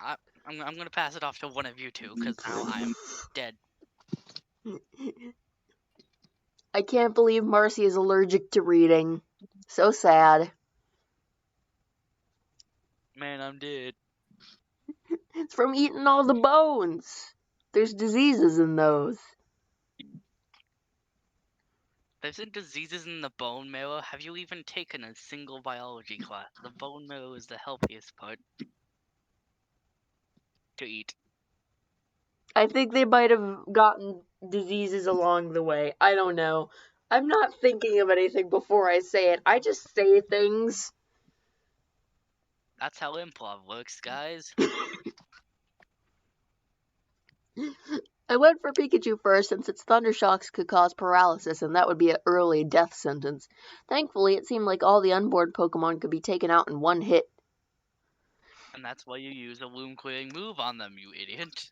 B: I'm gonna pass it off to one of you two, because now I'm dead.
A: I can't believe Marcy is allergic to reading. So sad.
B: Man, I'm dead.
A: It's from eating all the bones. There's diseases in those.
B: There's diseases in the bone marrow. Have you even taken a single biology class? The bone marrow is the healthiest part to eat.
A: I think they might have gotten diseases along the way. I don't know. I'm not thinking of anything before I say it. I just say things.
B: That's how improv works, guys.
A: I went for Pikachu first, since its thunder shocks could cause paralysis, and that would be an early death sentence. Thankfully, it seemed like all the unborn Pokemon could be taken out in one hit.
B: And that's why you use a loom clearing move on them, you idiot.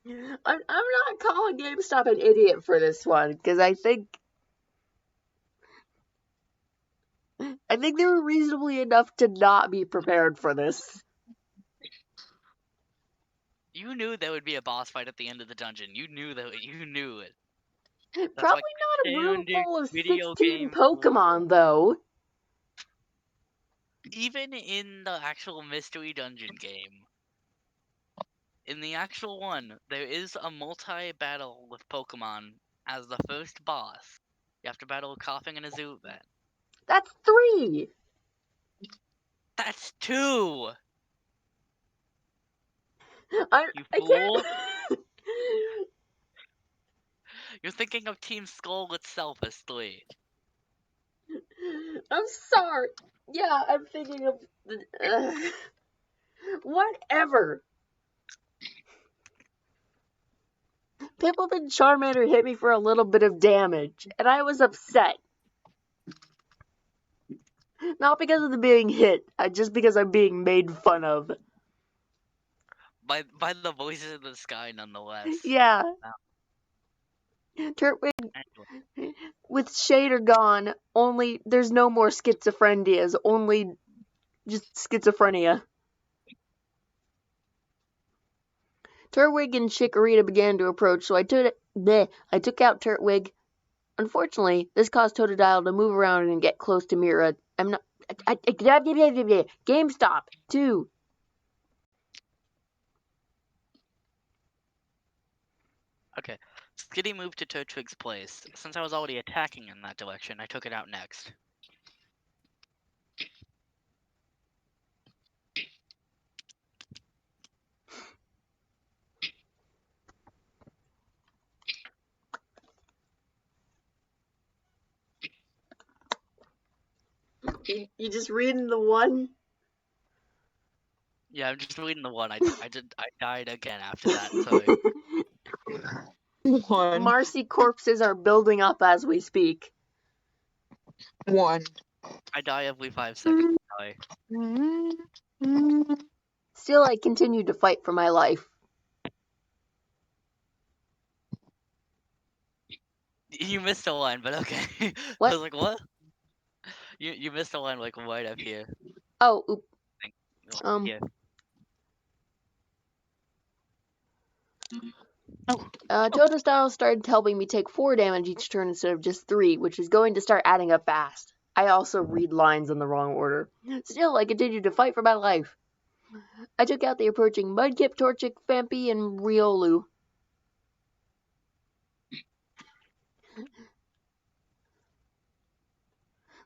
A: I'm not calling GameStop an idiot for this one, because I think they were reasonably enough to not be prepared for this.
B: You knew there would be a boss fight at the end of the dungeon. You knew that. You knew it.
A: Probably not a room full of 16 Pokemon, though.
B: Even in the actual mystery dungeon game, in the actual one, there is a multi-battle with Pokemon as the first boss. You have to battle a coughing and a zoo vet.
A: That's 3!
B: That's 2!
A: I
B: fool.
A: can't...
B: You're thinking of Team Skull itself as 3.
A: I'm sorry. Yeah, I'm thinking of the... whatever. Pippleton Charmander hit me for a little bit of damage, and I was upset. Not because of the being hit, just because I'm being made fun of.
B: By the voices in the sky, nonetheless.
A: Yeah.
B: Wow.
A: Turtwig,
B: Anyway.
A: with Shader gone, there's no more schizophrenias, only just schizophrenia. Turtwig and Chikorita began to approach, so I took out Turtwig. Unfortunately, this caused Totodile to move around and get close to Mira. Gamestop 2.
B: Okay. Skitty moved to Turtwig's place. Since I was already attacking in that direction, I took it out next.
A: You just reading the one?
B: Yeah, I'm just reading the one. I died again after that, sorry.
C: One.
A: Marcy corpses are building up as we speak.
C: One.
B: I die every 5 seconds, sorry.
A: Still, I continued to fight for my life.
B: You missed a line, but okay.
A: What?
B: I was like, what? You missed a line like right up here.
A: Oh, oop.
B: Here.
A: Totodile started helping me take 4 damage each turn instead of just 3, which is going to start adding up fast. I also read lines in the wrong order. Still, I continued to fight for my life. I took out the approaching Mudkip, Torchic, Phanpy, and Riolu.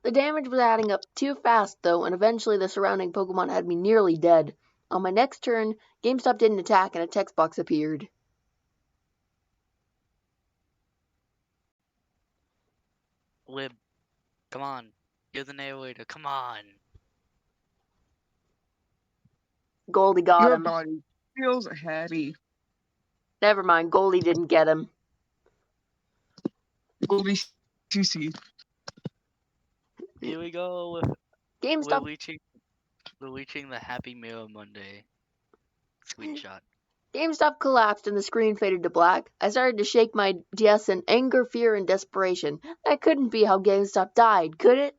A: The damage was adding up too fast, though, and eventually the surrounding Pokemon had me nearly dead. On my next turn, Gamestop didn't attack and a text box appeared.
B: Lib, come on. You're the narrator, come on.
A: Goldie got
C: Your
A: him.
C: body feels heavy.
A: Never mind, Goldie didn't get him.
C: Goldie CC.
B: Here we go with
A: Gamestop.
B: We're reaching the Happy Mirror Monday screenshot.
A: GameStop collapsed and the screen faded to black. I started to shake my DS in anger, fear, and desperation. That couldn't be how GameStop died, could it?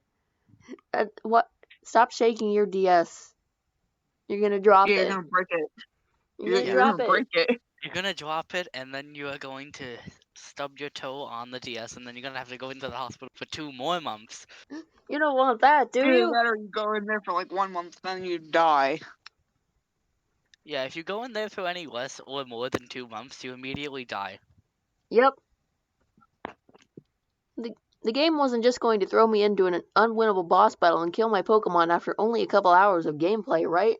A: What? Stop shaking your DS. You're gonna drop it.
C: You're gonna break it.
A: You're gonna
C: You're
A: drop
C: gonna
A: it.
C: break it.
B: You're gonna drop it, and then you are going to stub your toe on the DS, and then you're gonna have to go into the hospital for 2 more months.
A: You don't want that, do
C: Either
A: you?
C: that or you go in there for like 1 month, then you die.
B: Yeah, if you go in there for any less or more than 2 months, you immediately die.
A: Yep. The game wasn't just going to throw me into an unwinnable boss battle and kill my Pokemon after only a couple hours of gameplay, right?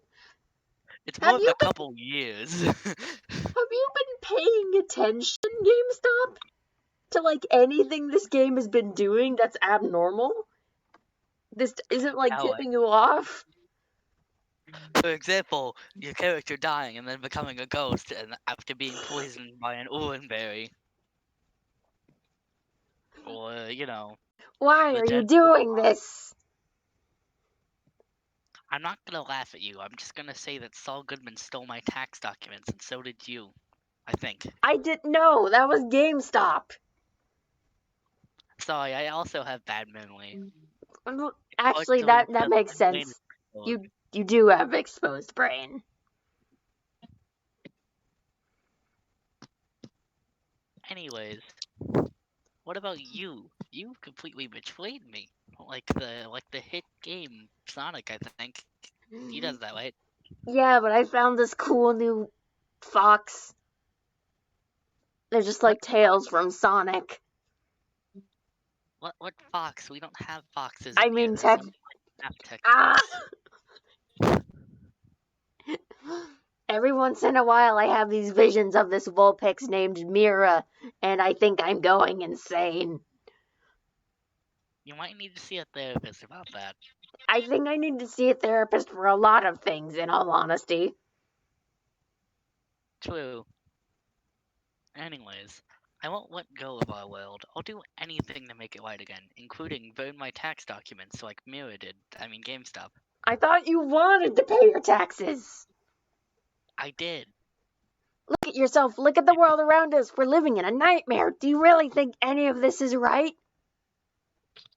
B: It's
A: Have
B: more than
A: you
B: a couple years.
A: Have you been paying attention, GameStop? To like anything this game has been doing that's abnormal? This isn't like
B: How,
A: tipping you off?
B: For example, your character dying and then becoming a ghost and after being poisoned by an Oranberry. Or, you know.
A: Why
B: the
A: are you
B: dead
A: doing
B: Pokemon.
A: this?
B: I'm not gonna laugh at you. I'm just gonna say that Saul Goodman stole my tax documents, and so did you. I think.
A: I didn't know. That was GameStop.
B: Sorry, I also have bad memory.
A: Actually, that makes sense. You do have exposed brain.
B: Anyways, what about you? You completely betrayed me. Like the hit game Sonic, I think. He does that, right?
A: Yeah, but I found this cool new fox. They're just like
B: What
A: tails from Sonic.
B: What fox? We don't have foxes
A: I
B: in here.
A: mean,
B: There's only like tech.
A: Ah! Every once in a while, I have these visions of this Vulpix named Mira, and I think I'm going insane.
B: You might need to see a therapist about that.
A: I think I need to see a therapist for a lot of things, in all honesty.
B: True. Anyways, I won't let go of our world. I'll do anything to make it right again, including burn my tax documents like Mira did. I mean, GameStop.
A: I thought you wanted to pay your taxes.
B: I did.
A: Look at yourself. Look at the world around us. We're living in a nightmare. Do you really think any of this is right?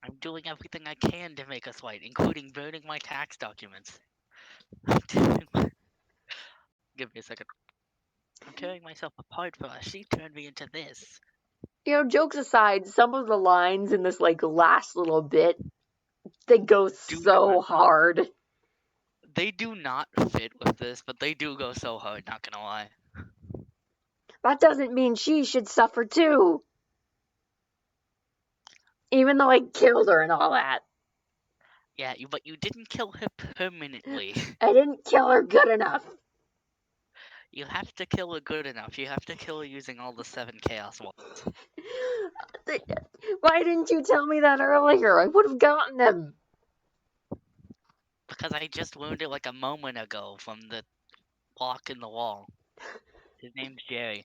B: I'm doing everything I can to make us right, including burning my tax documents. Give me a second. I'm tearing myself apart for us. She turned me into this.
A: You know, jokes aside, some of the lines in this, like, last little bit, they go so hard.
B: They do not fit with this, but they do go so hard, not gonna lie.
A: That doesn't mean she should suffer too. Even though I killed her and all that.
B: Yeah, but you didn't kill her permanently.
A: I didn't kill her good enough.
B: You have to kill her good enough. You have to kill her using all the 7 chaos ones.
A: Why didn't you tell me that earlier? I would have gotten them.
B: Because I just learned it like a moment ago from the block in the wall. His name's Jerry.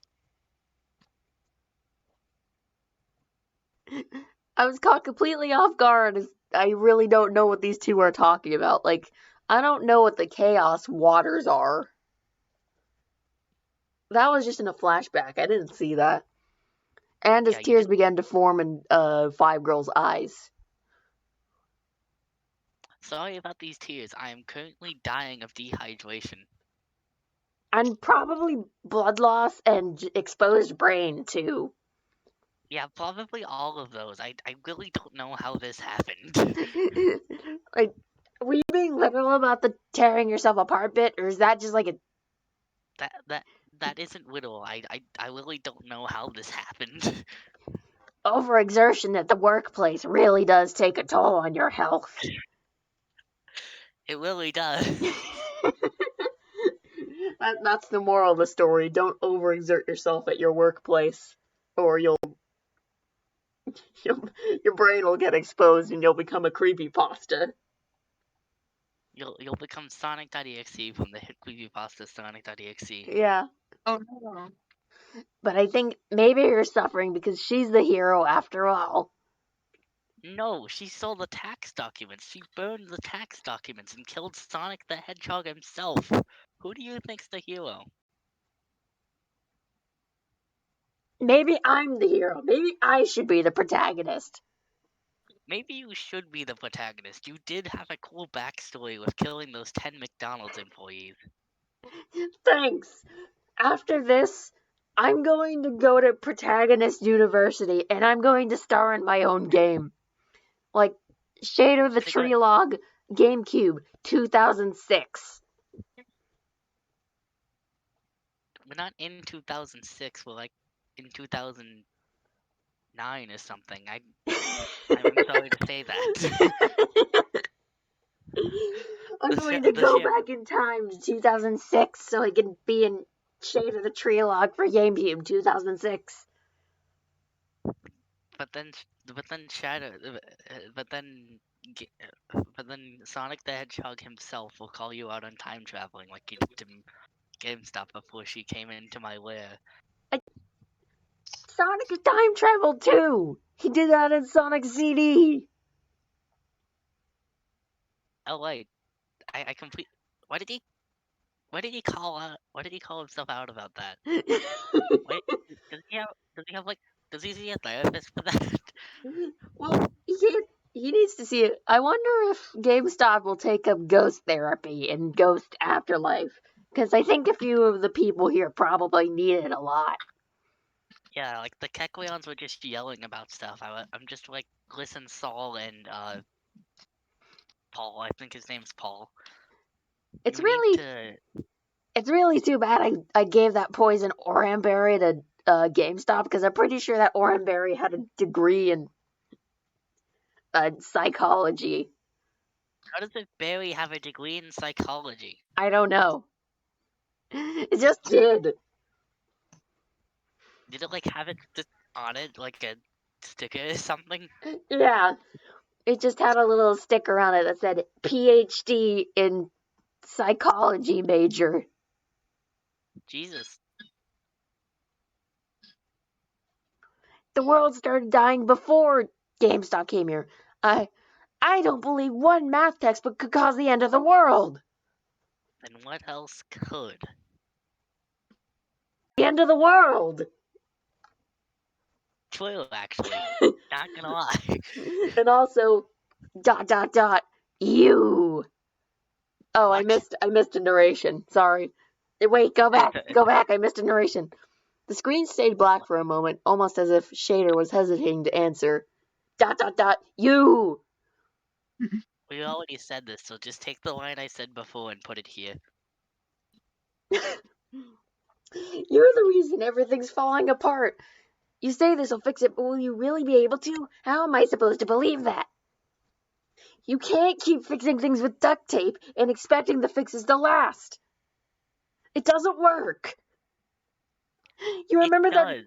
A: I was caught completely off guard. I really don't know what these two are talking about. Like, I don't know what the chaos waters are. That was just in a flashback. I didn't see that. And as tears began to form in Five Girl's eyes.
B: Sorry about these tears. I am currently dying of dehydration.
A: And probably blood loss and exposed brain, too.
B: Yeah, probably all of those. I really don't know how this happened.
A: Like, were you being literal about the tearing yourself apart bit, or is that just like a...
B: That isn't literal. I really don't know how this happened.
A: Overexertion at the workplace really does take a toll on your health.
B: It really does.
A: That's the moral of the story. Don't overexert yourself at your workplace, or your brain will get exposed and you'll become a creepypasta.
B: You'll become Sonic.exe from the hit creepypasta Sonic.exe.
A: Yeah.
C: Oh no.
A: But I think maybe you're suffering because she's the hero after all.
B: No, she stole the tax documents. She burned the tax documents and killed Sonic the Hedgehog himself. Who do you think's the hero?
A: Maybe I'm the hero. Maybe I should be the protagonist.
B: Maybe you should be the protagonist. You did have a cool backstory with killing those 10 McDonald's employees.
A: Thanks. After this, I'm going to go to Protagonist University and I'm going to star in my own game. Like, Shader the Treelog, GameCube, 2006.
B: We're not in 2006, we're like in 2009 or something. I'm sorry to say that.
A: I'm going to go back in time to 2006 so I can be in Shader the Treelog for GameCube, 2006.
B: But then Sonic the Hedgehog himself will call you out on time traveling like he did to GameStop before she came into my lair.
A: Sonic has time traveled too! He did that in Sonic CD!
B: Oh wait, I complete. Why did he call himself out about that? Wait, does he see a therapist for that?
A: Well, he needs to see it. I wonder if GameStop will take up ghost therapy and ghost afterlife. Because I think a few of the people here probably need it a lot.
B: Yeah, like the Kekleons were just yelling about stuff. I'm just like, listen, Saul and Paul. I think his name's Paul.
A: It's
B: you
A: really...
B: need to
A: It's really too bad I gave that poison Oranberry to GameStop, because I'm pretty sure that Oranberry had a degree in psychology.
B: How does a berry have a degree in psychology?
A: I don't know. It just did.
B: Did it like have it just on it like a sticker or something?
A: Yeah. It just had a little sticker on it that said PhD in psychology major.
B: Jesus.
A: The world started dying before GameStop came here. I don't believe one math textbook could cause the end of the world.
B: Then what else could?
A: The end of the world.
B: True, actually. Not gonna lie.
A: And also, ... you. Oh, I
B: What?
A: missed a narration. Sorry. Wait, go back. Go back. I missed a narration. The screen stayed black for a moment, almost as if Shader was hesitating to answer. ... you.
B: We already said this, so just take the line I said before and put it here.
A: You're the reason everything's falling apart. You say this'll fix it, but will you really be able to? How am I supposed to believe that? You can't keep fixing things with duct tape and expecting the fixes to last. It doesn't work. You remember that?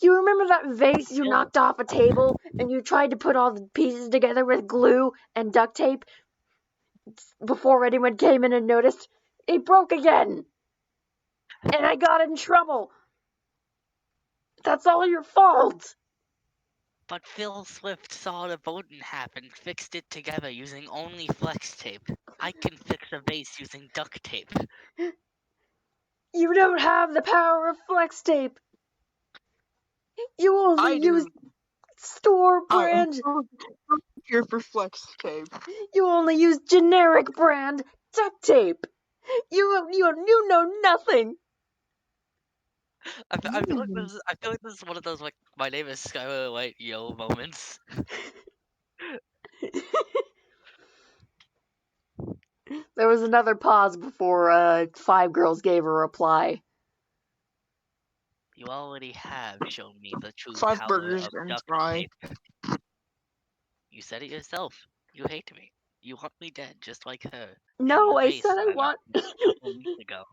A: You remember that vase you knocked off a table and you tried to put all the pieces together with glue and duct tape before anyone came in and noticed? It broke again. And I got in trouble. That's all your fault.
B: But Phil Swift saw the boat in half and fixed it together using only flex tape. I can fix a vase using duct tape.
A: You don't have the power of flex tape. You only use store brand.
C: Here for flex tape.
A: You only use generic brand duct tape. You know nothing.
B: I feel like this is one of those like my name is Skylar Light Yo moments.
A: There was another pause before Five Girls gave a reply.
B: You already have shown me the true
C: 5
B: power
C: burgers
B: of
C: and
B: duct
C: fry.
B: tape. You said it yourself. You hate me. You want me dead, just like her.
A: No, I
B: Vase
A: said I
B: that
A: want.
B: knocked me a couple weeks ago.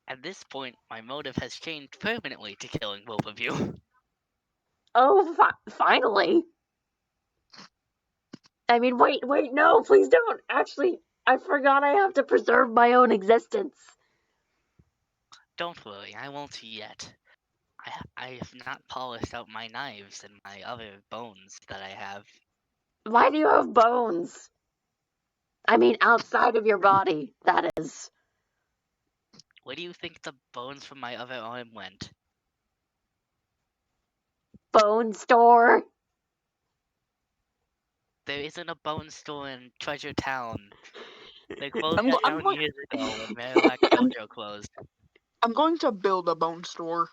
B: At this point, my motive has changed permanently to killing both of you.
A: Oh, finally. I mean, wait, no, please don't. Actually, I forgot I have to preserve my own existence.
B: Don't worry, I won't yet. I have not polished out my knives and my other bones that I have.
A: Why do you have bones? I mean, outside of your body, that is.
B: Where do you think the bones from my other arm went?
A: Bone store?
B: There isn't a bone store in Treasure Town. They closed
C: I'm,
B: that
C: I'm,
B: down
C: going,
B: years ago when Marowak Dojo closed.
C: I'm going to build a bone store.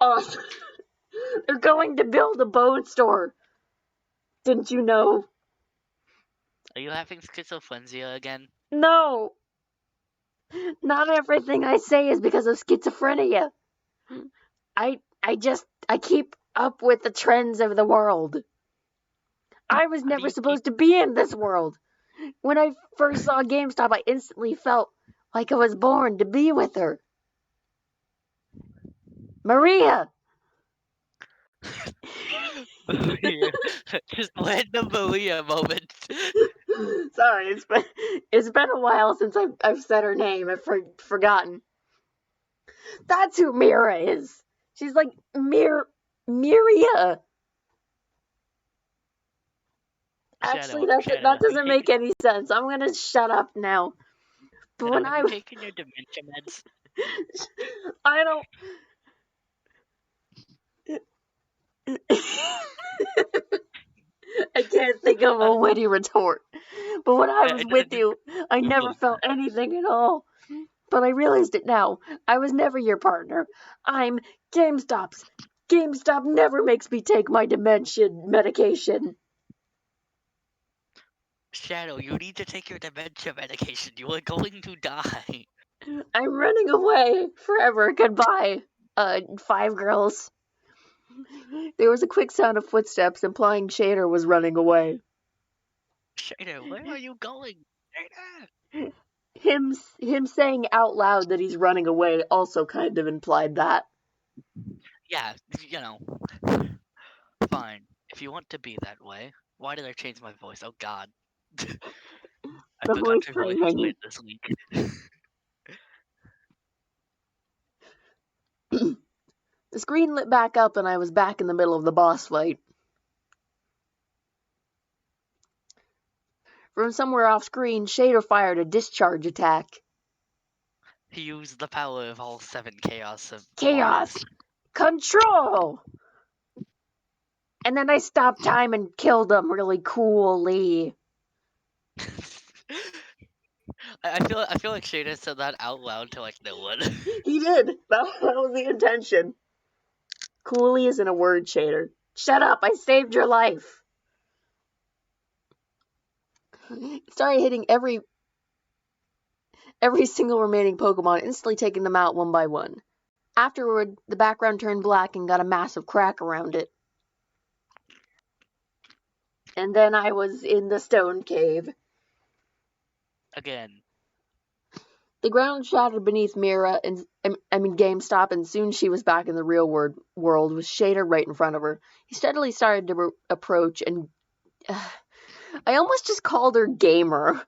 A: Awesome. They're going to build a bone store. Didn't you know?
B: Are you having schizophrenia again?
A: No. Not everything I say is because of schizophrenia. I keep up with the trends of the world. I was never supposed to be in this world. When I first saw GameStop, I instantly felt like I was born to be with her. Maria!
B: Maria. Just random Maria moment.
A: Sorry, it's been a while since I've said her name. I've forgotten. That's who Mira is. She's like Miria. Actually, that doesn't make any sense. I'm gonna shut up now. But when
B: Have you taken your dementia meds?
A: I don't. I can't think of a witty retort. But when I was with you, I never felt anything at all. But I realized it now. I was never your partner. I'm GameStop's. GameStop never makes me take my dementia medication.
B: Shadow, you need to take your dementia medication. You are going to die.
A: I'm running away forever. Goodbye, 5 girls. There was a quick sound of footsteps, implying Shader was running away.
B: Shadow, where are you going? Shadow!
A: Him saying out loud that he's running away also kind of implied that.
B: Yeah, you know. Fine. If you want to be that way, why did I change my voice? Oh god. I
A: The
B: forgot
A: voice
B: your voice
A: training.
B: played this week.
A: The screen lit back up and I was back in the middle of the boss fight. From somewhere off screen, Shader fired a discharge attack.
B: He used the power of all 7 chaos of
A: Chaos!
B: bars.
A: Control! And then I stopped time and killed him really coolly.
B: I feel like Shader said that out loud to like no one.
A: He did. That was the intention. Coolly isn't a word, Shader. Shut up! I saved your life. Started hitting every single remaining Pokemon, instantly taking them out one by one. Afterward, the background turned black and got a massive crack around it. And then I was in the stone cave.
B: Again.
A: The ground shattered beneath Gamestop, and soon she was back in the real world with Shader right in front of her. He steadily started to approach, and I almost just called her Gamer.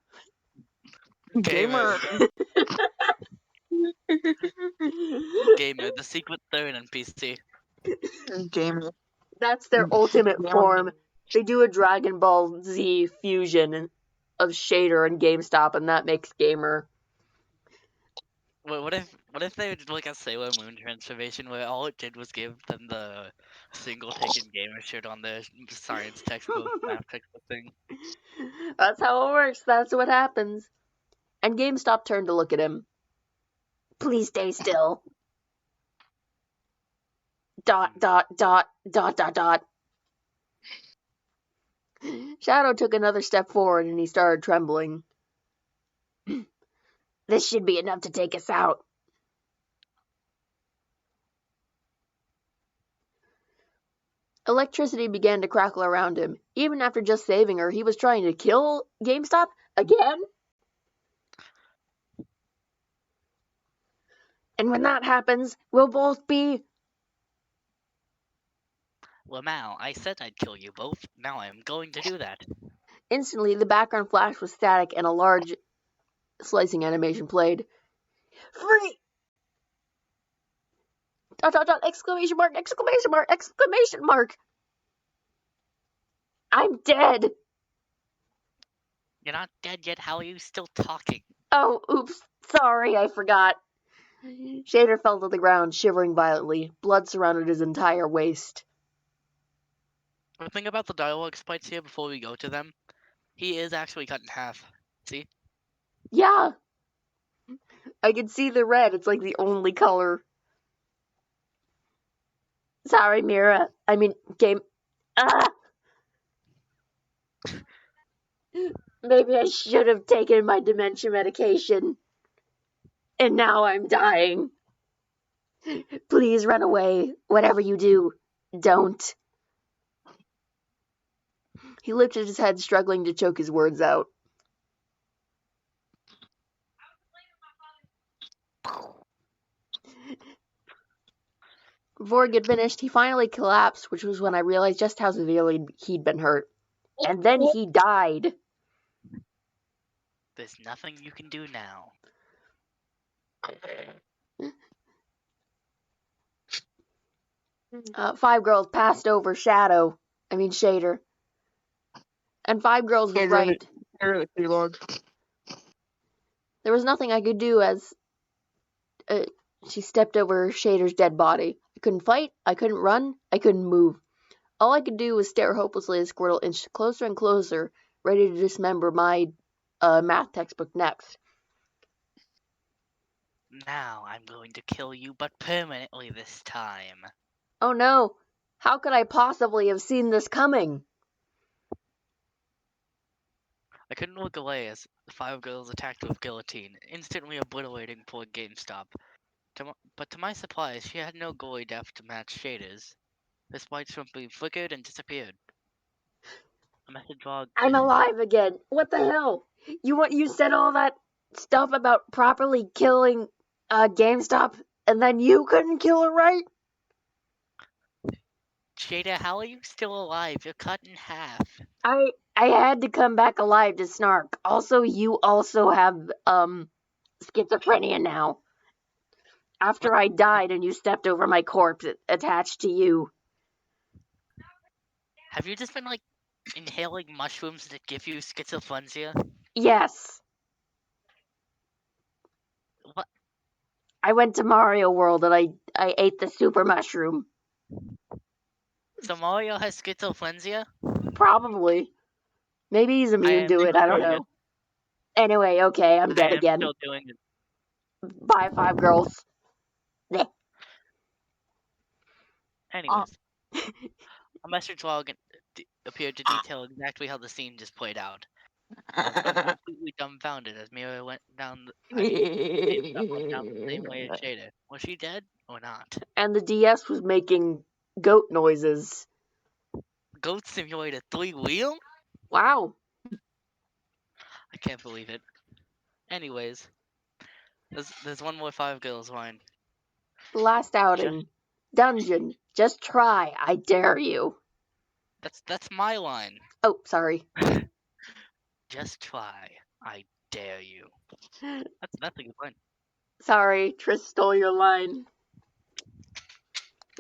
C: Gamer.
B: Gamer, the secret third NPC.
C: Gamer.
A: That's their ultimate
C: Yeah.
A: form. They do a Dragon Ball Z fusion of Shader and GameStop, and that makes Gamer.
B: What if they did like a Sailor Moon transformation where all it did was give them the single taken gamer shirt on their science textbook, math textbook thing?
A: That's how it works. That's what happens. And GameStop turned to look at him. Please stay still. ... Shadow took another step forward and he started trembling. This should be enough to take us out. Electricity began to crackle around him. Even after just saving her, he was trying to kill GameStop again? And when that happens, we'll both be...
B: Lamau, I said I'd kill you both. Now I am going to do that.
A: Instantly, the background flash was static and a large slicing animation played. Free! ... exclamation mark, exclamation mark, exclamation mark! I'm dead!
B: You're not dead yet. How are you still talking?
A: Oh, oops. Sorry, I forgot. Shader fell to the ground, shivering violently. Blood surrounded his entire waist.
B: The thing about the dialogue spikes here before we go to them, he is actually cut in half. See?
A: Yeah! I can see the red. It's like the only color. Sorry, Mira. I mean, Game... Ah! Maybe I should have taken my dementia medication. And now I'm dying. Please run away. Whatever you do, don't. He lifted his head, struggling to choke his words out. Before he could finish, he finally collapsed, which was when I realized just how severely he'd been hurt. And then he died.
B: There's nothing you can do now.
A: 5 girls passed over Shader. And 5 girls was right. There was nothing I could do as she stepped over Shader's dead body. I couldn't fight, I couldn't run, I couldn't move. All I could do was stare hopelessly as Squirtle inched closer and closer, ready to dismember my math textbook next.
B: Now I'm going to kill you, but permanently this time.
A: Oh no! How could I possibly have seen this coming?
B: I couldn't look away as the 5 girls attacked with guillotine, instantly obliterating poor Gamestop. But to my surprise, she had no gory depth to match Shader's. Her spike simply flickered and disappeared. A message log.
A: I'm alive again. What the hell? You said all that stuff about properly killing GameStop, and then you couldn't kill her, right?
B: Shader, how are you still alive? You're cut in half.
A: I had to come back alive to snark. Also, you also have schizophrenia now. After I died and you stepped over my corpse, it attached to you.
B: Have you just been like inhaling mushrooms that give you schizophrenia?
A: Yes.
B: What?
A: I went to Mario World and I ate the super mushroom.
B: So Mario has schizophrenia?
A: Probably. Maybe he's
B: I
A: immune
B: am
A: to it, I don't
B: doing it.
A: know. Anyway, okay, I'm
B: I
A: dead
B: am
A: again.
B: still doing it.
A: Bye, 5 girls. Bleh.
B: Anyways, a message log appeared to detail exactly how the scene just played out. I was left completely dumbfounded as Mira went down. GameStop went down the same way as Shader. Was she dead or not?
A: And the DS was making goat noises.
B: Goat Simulator 3 wheel?
A: Wow.
B: I can't believe it. Anyways, there's one more 5 girls line.
A: Last outing. Dungeon. Just try. I dare you.
B: That's my line.
A: Oh, sorry.
B: Just try. I dare you. That's a good line.
A: Sorry, Tris stole your line.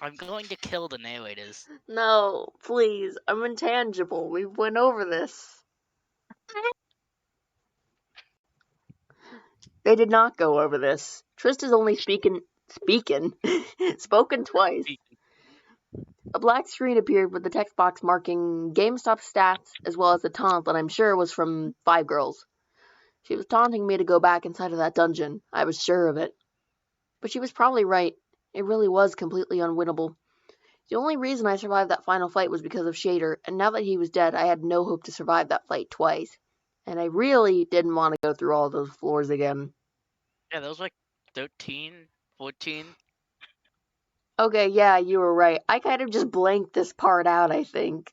B: I'm going to kill the narrators.
A: No, please. I'm intangible. We went over this. They did not go over this. Trist is only spoken twice. A black screen appeared with the text box marking GameStop stats as well as a taunt that I'm sure was from 5 girls. She was taunting me to go back inside of that dungeon. I was sure of it. But she was probably right. It really was completely unwinnable. The only reason I survived that final fight was because of Shader, and now that he was dead, I had no hope to survive that fight twice. And I really didn't want to go through all those floors again.
B: Yeah, that was like 13, 14.
A: Okay, yeah, you were right. I kind of just blanked this part out, I think.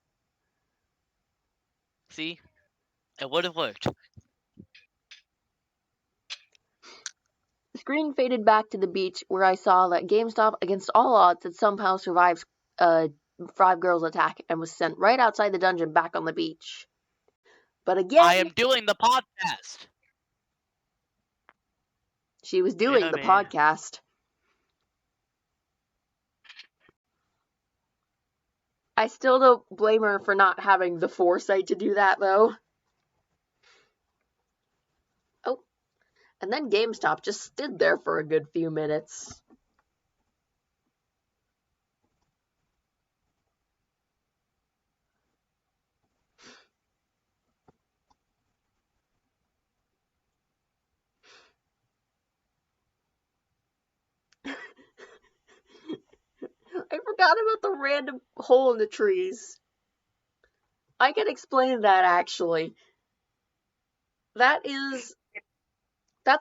B: See? It would have worked.
A: The screen faded back to the beach, where I saw that GameStop, against all odds, had somehow survived 5 girls' attack and was sent right outside the dungeon back on the beach. But
B: I
A: again,
B: am doing the podcast.
A: she was doing the podcast. I still don't blame her for not having the foresight to do that, though. Oh, and then GameStop just stood there for a good few minutes. I forgot about the random hole in the trees. I can explain that, actually. That's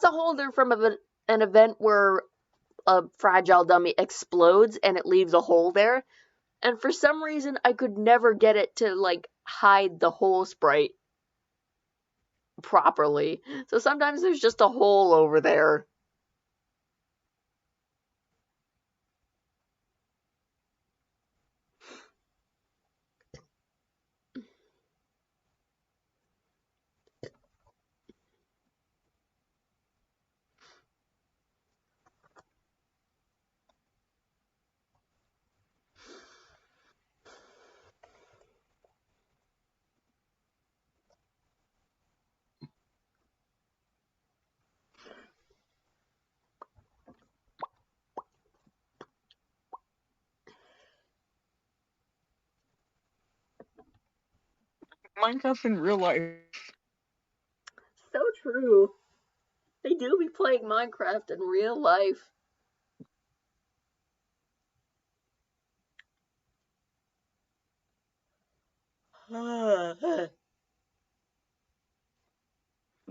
A: a holder from an event where a fragile dummy explodes and it leaves a hole there. And for some reason, I could never get it to, hide the hole sprite properly. So sometimes there's just a hole over there.
C: Minecraft in real life.
A: So true. They do be playing Minecraft in real life.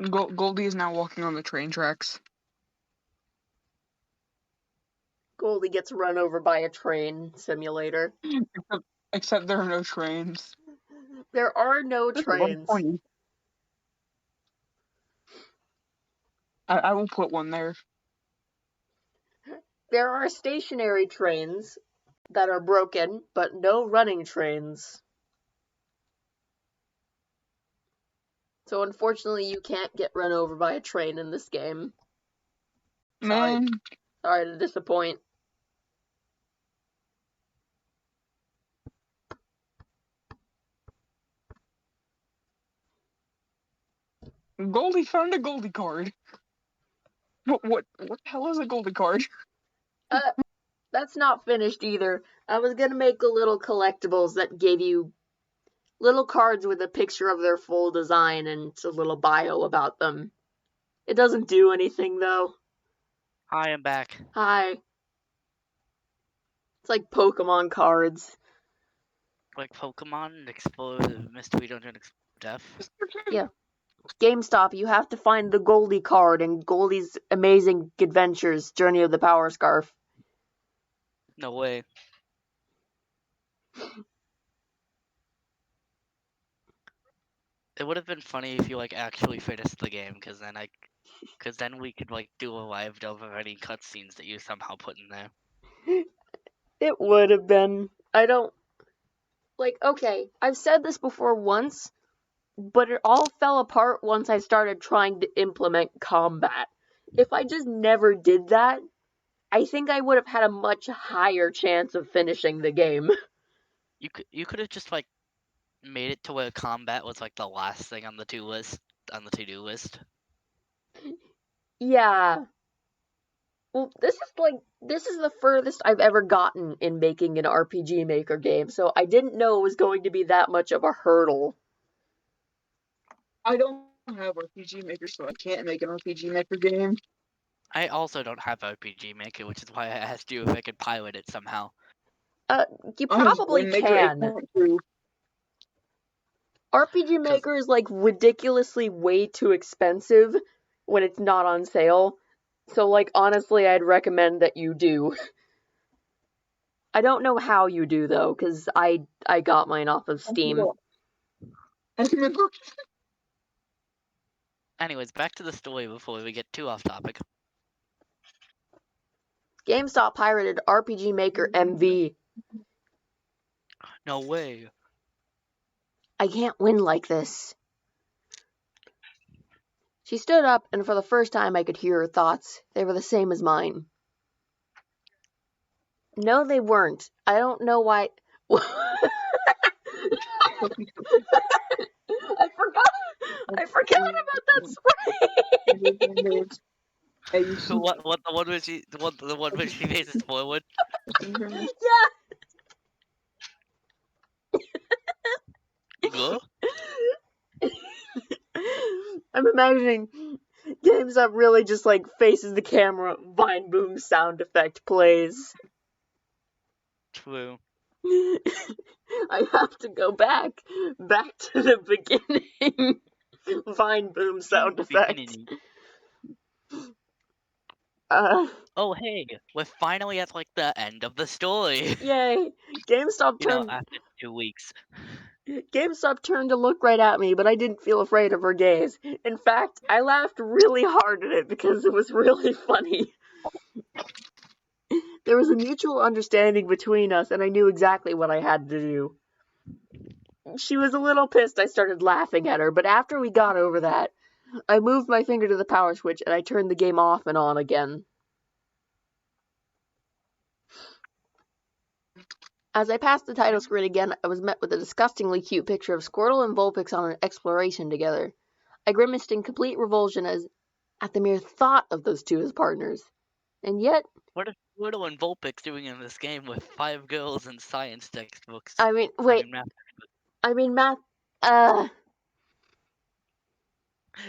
C: Goldie is now walking on the train tracks.
A: Goldie gets run over by a train simulator.
C: Except there are no trains.
A: There are no
C: That's a lot of
A: trains.
C: pointy. I will put one there.
A: There are stationary trains that are broken, but no running trains. So unfortunately, you can't get run over by a train in this game.
C: Man,
A: Sorry to disappoint.
C: Goldie found a Goldie card. What the hell is a Goldie card?
A: That's not finished either. I was gonna make a little collectibles that gave you little cards with a picture of their full design and a little bio about them. It doesn't do anything though.
B: Hi, I'm back.
A: Hi. It's like Pokemon cards.
B: Like Pokemon, Explore Mystery Dungeon, Death.
A: Yeah. GameStop, you have to find the Goldie card in Goldie's Amazing Adventures, Journey of the Power Scarf.
B: No way. It would have been funny if you like actually finished the game, because then we could like do a live dub of any cutscenes that you somehow put in there.
A: It would have been. I don't. Like, okay, I've said this before once, but it all fell apart once I started trying to implement combat. If I just never did that, I think I would have had a much higher chance of finishing the game.
B: You could have just like made it to where combat was like the last thing on the to-do list.
A: Yeah. Well, this is the furthest I've ever gotten in making an RPG Maker game, so I didn't know it was going to be that much of a hurdle.
C: I don't have RPG Maker, so I can't make an RPG Maker game.
B: I also don't have RPG Maker, which is why I asked you if I could pilot it somehow.
A: You probably can. RPG Maker is like ridiculously way too expensive when it's not on sale. So like honestly, I'd recommend that you do. I don't know how you do though, because I got mine off of Steam.
B: Anyways, back to the story before we get too off topic.
A: GameStop pirated RPG Maker MV.
B: No way.
A: I can't win like this. She stood up, and for the first time I could hear her thoughts. They were the same as mine. No, they weren't. I don't know why. I forgot about that spray.
B: What the one where she faces forward?
A: Yeah.
B: Go?
A: I'm imagining GameStop really just like faces the camera, Vine Boom sound effect plays.
B: True.
A: I have to go back to the beginning. Vine Boom sound effect.
B: Oh hey, we're finally at like the end of the story.
A: Yay! GameStop turned.
B: After 2 weeks.
A: GameStop turned to look right at me, but I didn't feel afraid of her gaze. In fact, I laughed really hard at it because it was really funny. There was a mutual understanding between us, and I knew exactly what I had to do. She was a little pissed I started laughing at her, but after we got over that, I moved my finger to the power switch and I turned the game off and on again. As I passed the title screen again, I was met with a disgustingly cute picture of Squirtle and Vulpix on an exploration together. I grimaced in complete revulsion at the mere thought of those two as partners. And yet...
B: What are Squirtle and Vulpix doing in this game with 5 girls and science textbooks?
A: I mean, wait. Math...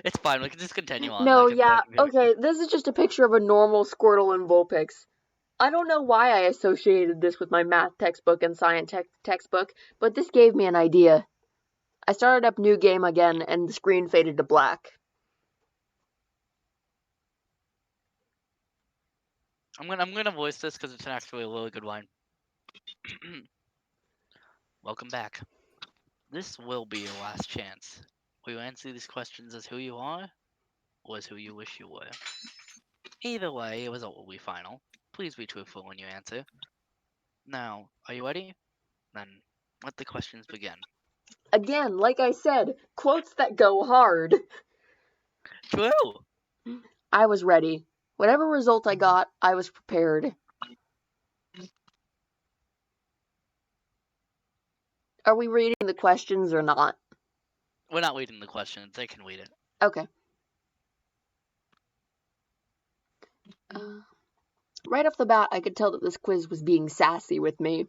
B: It's fine, we can just continue on.
A: No, yeah, okay, this is just a picture of a normal Squirtle and Vulpix. I don't know why I associated this with my math textbook and science textbook, but this gave me an idea. I started up New Game again, and the screen faded to black.
B: I'm gonna voice this because it's actually a really good line. Welcome back. This will be your last chance. Will you answer these questions as who you are, or as who you wish you were? Either way, a result will be final. Please be truthful when you answer. Now, are you ready? Then let the questions begin.
A: Again, like I said, quotes that go hard.
B: True!
A: I was ready. Whatever result I got, I was prepared. Are we reading the questions or not?
B: We're not reading the questions. They can read it.
A: Okay. Right off the bat, I could tell that this quiz was being sassy with me.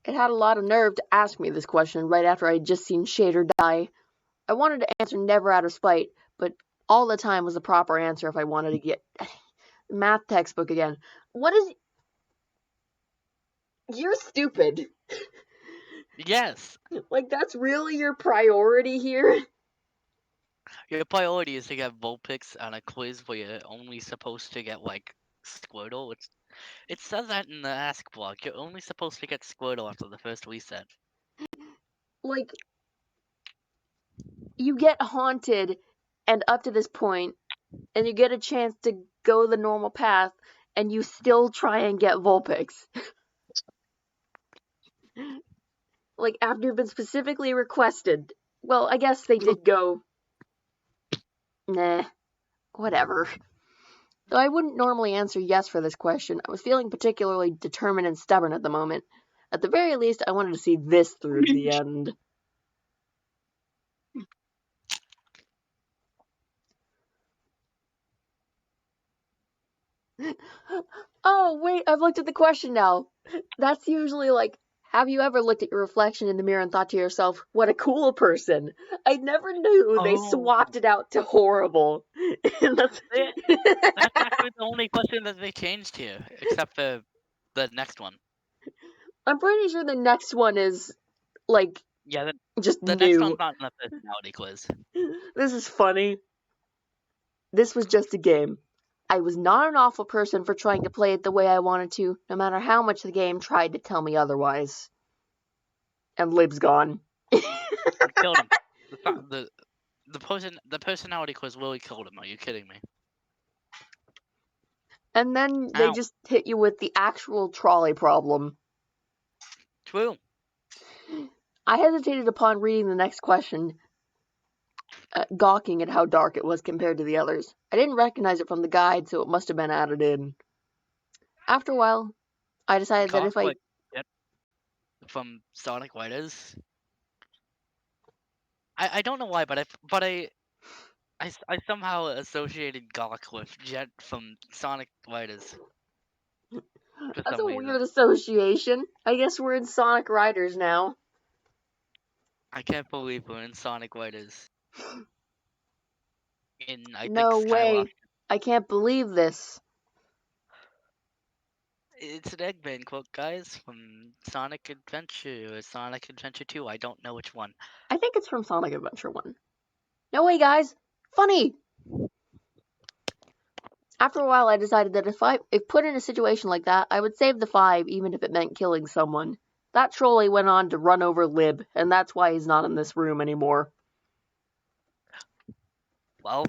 A: It had a lot of nerve to ask me this question right after I had just seen Shader die. I wanted to answer never out of spite, but all the time was the proper answer if I wanted to get math textbook again. What is... You're stupid.
B: Yes!
A: Like, that's really your priority here?
B: Your priority is to get Vulpix on a quiz where you're only supposed to get, like, Squirtle. It says that in the ask block. You're only supposed to get Squirtle after the first reset.
A: Like, you get haunted, and up to this point, and you get a chance to go the normal path, and you still try and get Vulpix. Like, after you've been specifically requested. Well, I guess they did go... Nah, whatever. Though I wouldn't normally answer yes for this question, I was feeling particularly determined and stubborn at the moment. At the very least, I wanted to see this through to the end. Oh, wait, I've looked at the question now. That's usually like, have you ever looked at your reflection in the mirror and thought to yourself, what a cool person? I never knew they swapped it out to horrible. That's
B: actually the only question that they changed here, except for the next one.
A: I'm pretty sure the next one is, like,
B: Yeah,
A: just
B: the next
A: new.
B: one's not in the personality quiz.
A: This is funny. This was just a game. I was not an awful person for trying to play it the way I wanted to, no matter how much the game tried to tell me otherwise. And Lib's gone.
B: Killed him. The personality quiz really killed him. Are you kidding me?
A: And then they
B: Ow.
A: just hit you with the actual trolley problem.
B: True.
A: I hesitated upon reading the next question, gawking at how dark it was compared to the others. I didn't recognize it from the guide, so it must have been added in. After a while, I decided that if I...
B: From Sonic Riders. I don't know why, but I somehow associated Gawk with Jet from Sonic Riders.
A: That's a weird association. I guess we're in Sonic Riders now.
B: I can't believe we're in Sonic Riders.
A: No way. I can't believe this.
B: It's an Eggman quote, guys, from Sonic Adventure or Sonic Adventure 2. I don't know which one.
A: I think it's from Sonic Adventure 1. No way, guys. Funny. After a while, I decided that if put in a situation like that, I would save the 5, even if it meant killing someone. That trolley went on to run over Lib, and that's why he's not in this room anymore.
B: Well,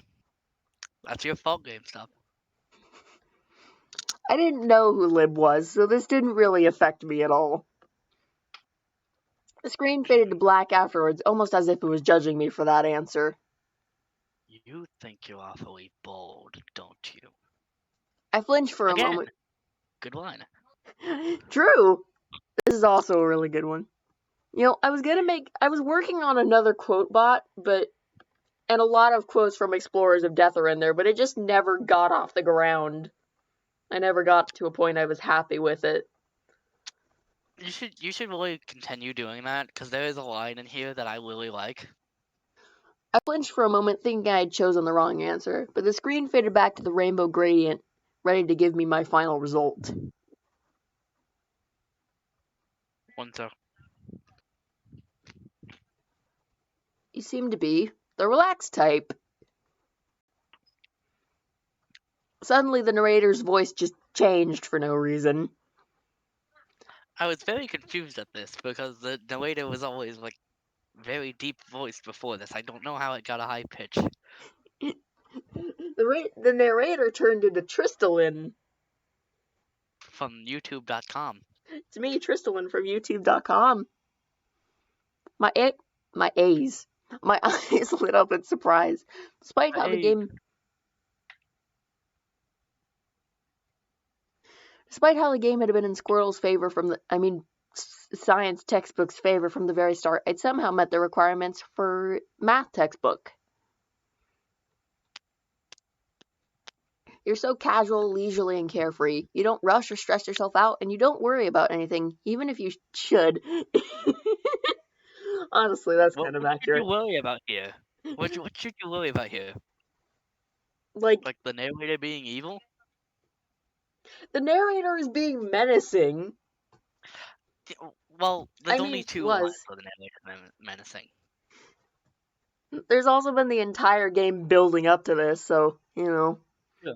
B: that's your fault, Gamestop.
A: I didn't know who Lib was, so this didn't really affect me at all. The screen faded to black afterwards, almost as if it was judging me for that answer.
B: You think you're awfully bold, don't you?
A: I flinched for a moment.
B: Good line.
A: True! This is also a really good one. You know, I was working on another quote bot, and a lot of quotes from Explorers of Death are in there, but it just never got off the ground. I never got to a point I was happy with it.
B: You should really continue doing that, because there is a line in here that I really like.
A: I flinched for a moment, thinking I had chosen the wrong answer, but the screen faded back to the rainbow gradient, ready to give me my final result.
B: One sec.
A: You seem to be the relaxed type. Suddenly the narrator's voice just changed for no reason.
B: I was very confused at this because the narrator was always like very deep voiced before this. I don't know how it got a high pitch.
A: The narrator turned into Tristalin.
B: From YouTube.com.
A: It's me, Tristalin from YouTube.com. My eyes lit up in surprise. Despite how the game had been in Squirrel's favor science textbook's favor from the very start, it somehow met the requirements for math textbook. You're so casual, leisurely, and carefree. You don't rush or stress yourself out, and you don't worry about anything, even if you should. Honestly, that's kind of accurate.
B: What should you worry about here? What should you worry about here?
A: Like
B: the narrator being evil?
A: The narrator is being menacing.
B: Well, there's only two lines for the narrator menacing.
A: There's also been the entire game building up to this, so, you know.
B: Yeah.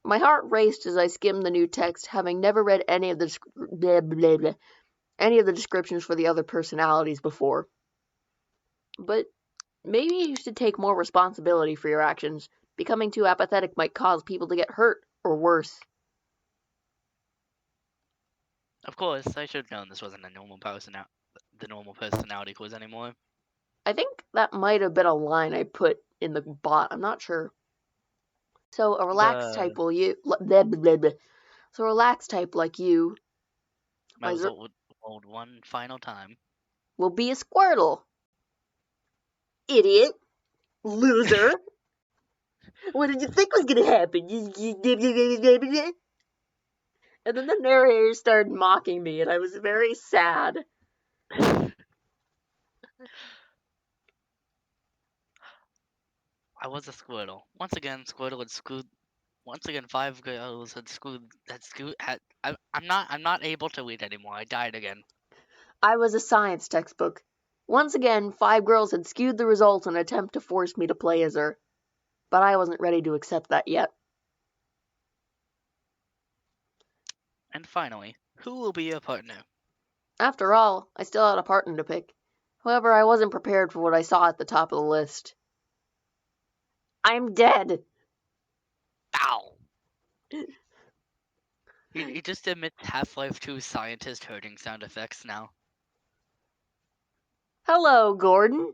A: My heart raced as I skimmed the new text, having never read any of the descriptions for the other personalities before. But maybe you should take more responsibility for your actions. Becoming too apathetic might cause people to get hurt, or worse.
B: Of course, I should have known this wasn't the normal personality quiz anymore.
A: I think that might have been a line I put in the bot. I'm not sure. So a relaxed type will you. So a relaxed type like you.
B: Might as well hold one final time.
A: Will be a Squirtle. Idiot. Loser. What did you think was gonna happen? And then the narrator started mocking me, and I was very sad.
B: I was a Squirtle. Once again, Squirtle had screwed. Once again, 5 girls had screwed. I'm not able to read anymore. I died again.
A: I was a science textbook. Once again, 5 girls had skewed the results in an attempt to force me to play as her. But I wasn't ready to accept that yet.
B: And finally, who will be your partner?
A: After all, I still had a partner to pick. However, I wasn't prepared for what I saw at the top of the list. I'm dead.
B: Ow! He just emits Half-Life 2 scientist hurting sound effects now.
A: Hello, Gordon.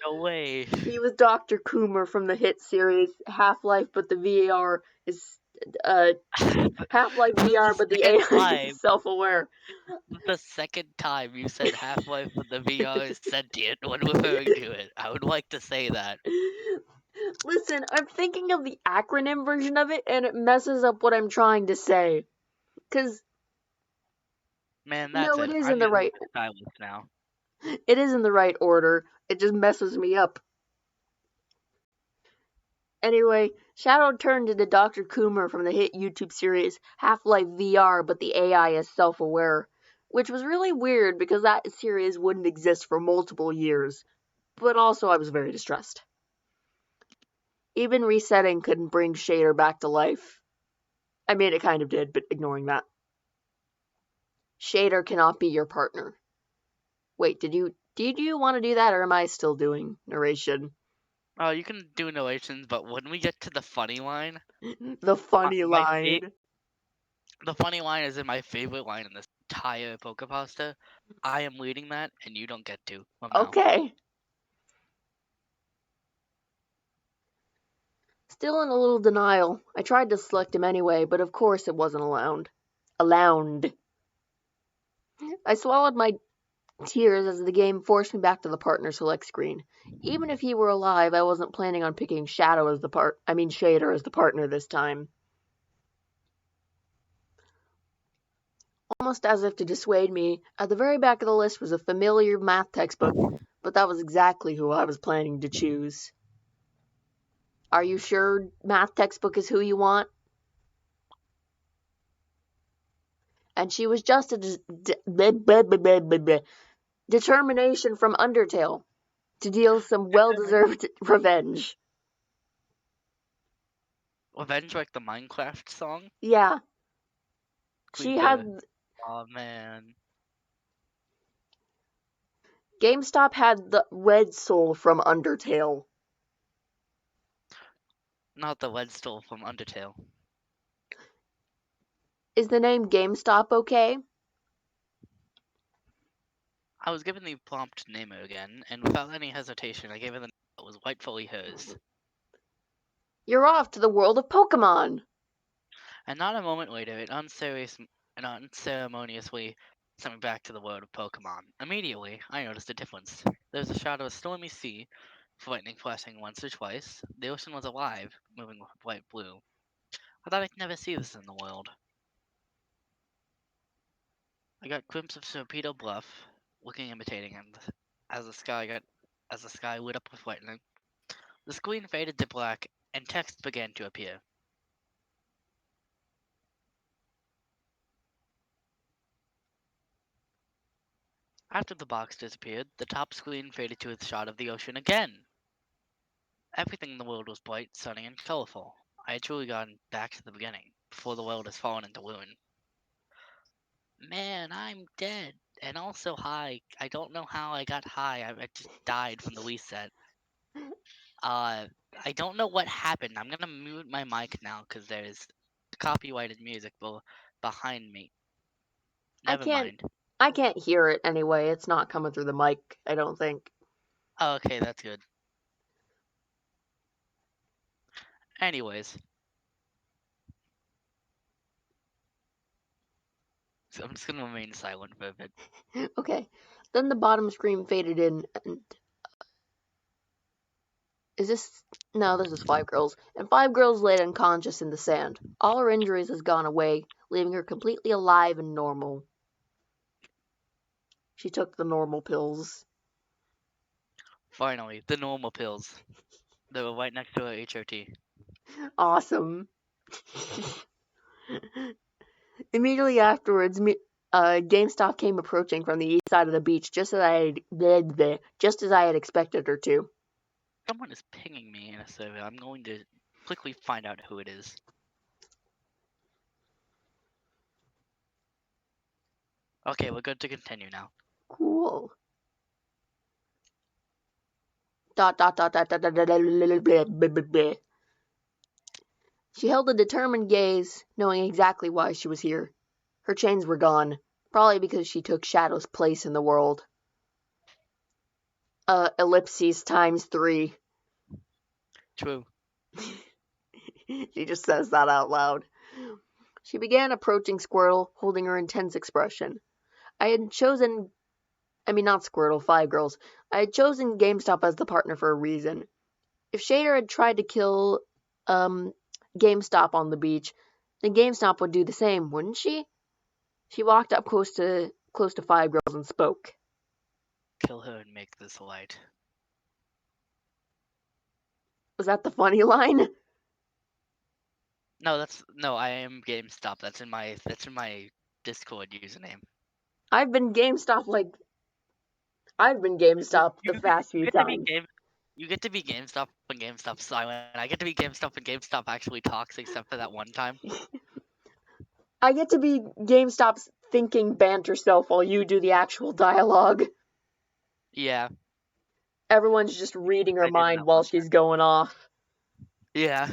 B: No way.
A: He was Dr. Coomer from the hit series Half-Life, but the VR is Half-Life VR, but the AI is self-aware.
B: The second time you said Half-Life, but the VR is sentient when referring to it. I would like to say that.
A: Listen, I'm thinking of the acronym version of it, and it messes up what I'm trying to say. Cause
B: man, that's
A: it is in the right.
B: Now.
A: It is in the right order. It just messes me up. Anyway, Shadow turned into Dr. Coomer from the hit YouTube series Half-Life VR, but the AI is self-aware, which was really weird because that series wouldn't exist for multiple years. But also I was very distressed. Even resetting couldn't bring Shader back to life. I mean, it kind of did, but ignoring that. Shader cannot be your partner. Wait, did you want to do that, or am I still doing narration?
B: Oh, you can do narrations, but when we get to the funny line...
A: The funny line.
B: The funny line is in my favorite line in this entire Pokepasta. I am reading that, and you don't get to.
A: Okay. Still in a little denial, I tried to select him anyway, but of course it wasn't allowed. I swallowed my tears as the game forced me back to the partner select screen. Even if he were alive, I wasn't planning on picking Shader as the partner this time. Almost as if to dissuade me, at the very back of the list was a familiar math textbook, but that was exactly who I was planning to choose. Are you sure math textbook is who you want? And she was just a determination from Undertale. to deal some well-deserved revenge.
B: Revenge like the Minecraft song?
A: Yeah.
B: Creepy.
A: She had...
B: Oh man.
A: GameStop had the red soul from Undertale.
B: Not the lead stole from Undertale.
A: Is the name GameStop okay?
B: I was given the prompt to name her again, and without any hesitation, I gave her the name that was rightfully hers.
A: You're off to the world of Pokemon!
B: And not a moment later, it unceremoniously sent me back to the world of Pokemon. Immediately, I noticed a difference. There was a shot of a stormy sea, lightning flashing once or twice. The ocean was alive, moving with bright blue. I thought I'd never see this in the world. I got a glimpse of Torpedo Bluff, looking imitating, and as the sky lit up with lightning, the screen faded to black, and text began to appear. After the box disappeared, the top screen faded to a shot of the ocean again. Everything in the world was bright, sunny, and colorful. I had truly gone back to the beginning, before the world has fallen into ruin. Man, I'm dead, and also high. I don't know how I got high. I just died from the reset. I don't know what happened. I'm gonna mute my mic now because there's copyrighted music behind me. Never mind.
A: I can't hear it anyway. It's not coming through the mic, I don't think.
B: Oh, okay, that's good. Anyways. So I'm just gonna remain silent for a bit.
A: Okay. Then the bottom screen faded in, and... Is this... No, this is 5 girls. And 5 girls laid unconscious in the sand. All her injuries has gone away, leaving her completely alive and normal. She took the normal pills.
B: Finally, the normal pills. They were right next to her HOT.
A: Awesome. Immediately afterwards, GameStop came approaching from the east side of the beach, just as I had expected her to.
B: Someone is pinging me in a server. I'm going to quickly find out who it is. Okay, we're good to continue now.
A: Cool. Dot dot dot dot dot dot dot dot. She held a determined gaze, knowing exactly why she was here. Her chains were gone, probably because she took Shadow's place in the world. Ellipses times 3.
B: True.
A: She just says that out loud. She began approaching Squirtle, holding her intense expression. Not Squirtle, 5 girls. I had chosen GameStop as the partner for a reason. If Shader had tried to kill, GameStop on the beach, then GameStop would do the same, wouldn't she? She walked up close to 5 girls and spoke.
B: Kill her and make this light.
A: Was that the funny line?
B: No, I am GameStop. That's in my Discord username.
A: I've been GameStop the past few times.
B: You get to be GameStop and GameStop silent. I get to be GameStop and GameStop actually talks, except for that one time.
A: I get to be GameStop's thinking banter self while you do the actual dialogue.
B: Yeah.
A: Everyone's just reading her mind while she's going off.
B: Yeah.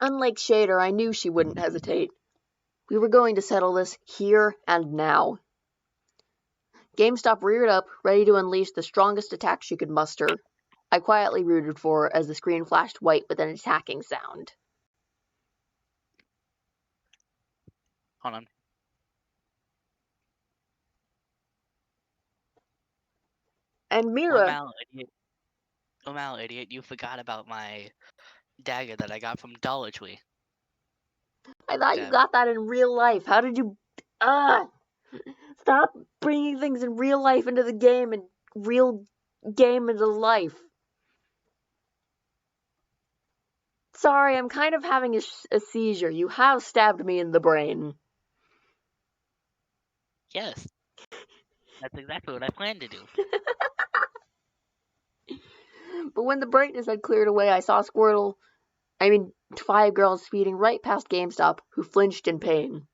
A: Unlike Shader, I knew she wouldn't hesitate. We were going to settle this here and now. GameStop reared up, ready to unleash the strongest attack she could muster. I quietly rooted for her as the screen flashed white with an attacking sound.
B: Hold on.
A: And Mira...
B: Mal, idiot, you forgot about my dagger that I got from Dollar Tree.
A: I thought you got that in real life. How did you... Stop bringing things in real life into the game and real game into life. Sorry, I'm kind of having a seizure. You have stabbed me in the brain.
B: Yes. That's exactly what I planned to do.
A: But when the brightness had cleared away, I saw five girls speeding right past GameStop, who flinched in pain.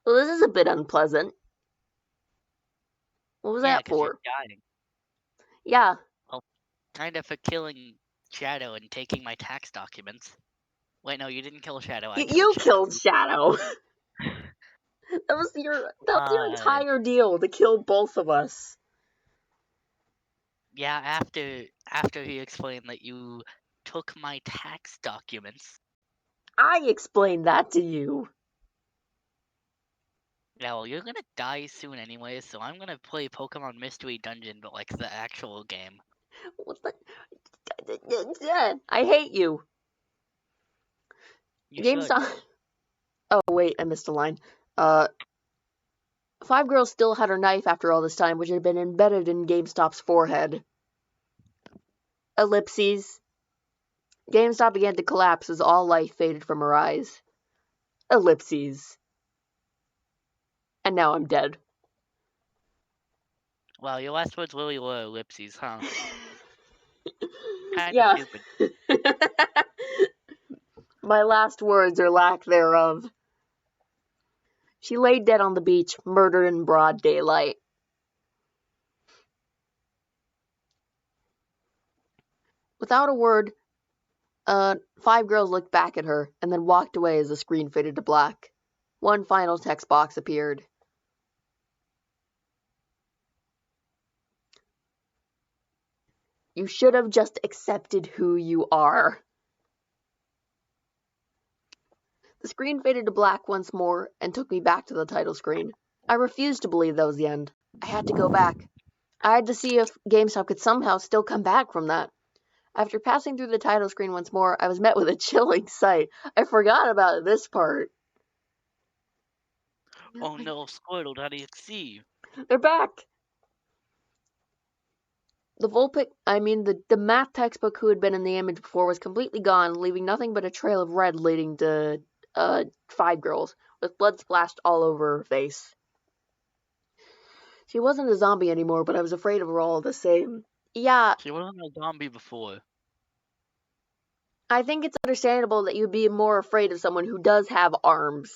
A: Well, this is a bit unpleasant. What was
B: Yeah,
A: that
B: because you're
A: for?
B: dying.
A: Yeah.
B: Well, kind of for killing Shadow and taking my tax documents. Wait, no, you didn't kill Shadow. I
A: You
B: killed Shadow.
A: killed Shadow. That was your entire deal, to kill both of us.
B: Yeah, after he explained that you took my tax documents.
A: I explained that to you.
B: Yeah, well, you're gonna die soon anyway, so I'm gonna play Pokemon Mystery Dungeon, but like the actual game.
A: What the? I hate you.
B: You
A: GameStop.
B: should.
A: Oh wait, I missed a line. Five girls still had her knife after all this time, which had been embedded in GameStop's forehead. Ellipses. GameStop began to collapse as all life faded from her eyes. Ellipses. And now I'm dead.
B: Wow, your last words really were ellipses, huh? Kinda
A: Yeah.
B: stupid.
A: My last words or lack thereof. She lay dead on the beach, murdered in broad daylight. Without a word, five girls looked back at her and then walked away as the screen faded to black. One final text box appeared. You should have just accepted who you are. The screen faded to black once more and took me back to the title screen. I refused to believe that was the end. I had to go back. I had to see if GameStop could somehow still come back from that. After passing through the title screen once more, I was met with a chilling sight. I forgot about this part.
B: Oh no, Squirtle, how do you see?
A: They're back! The math textbook who had been in the image before was completely gone, leaving nothing but a trail of red leading to, five girls, with blood splashed all over her face. She wasn't a zombie anymore, but I was afraid of her all the same. Yeah,
B: She wasn't a zombie before.
A: I think it's understandable that you'd be more afraid of someone who does have arms.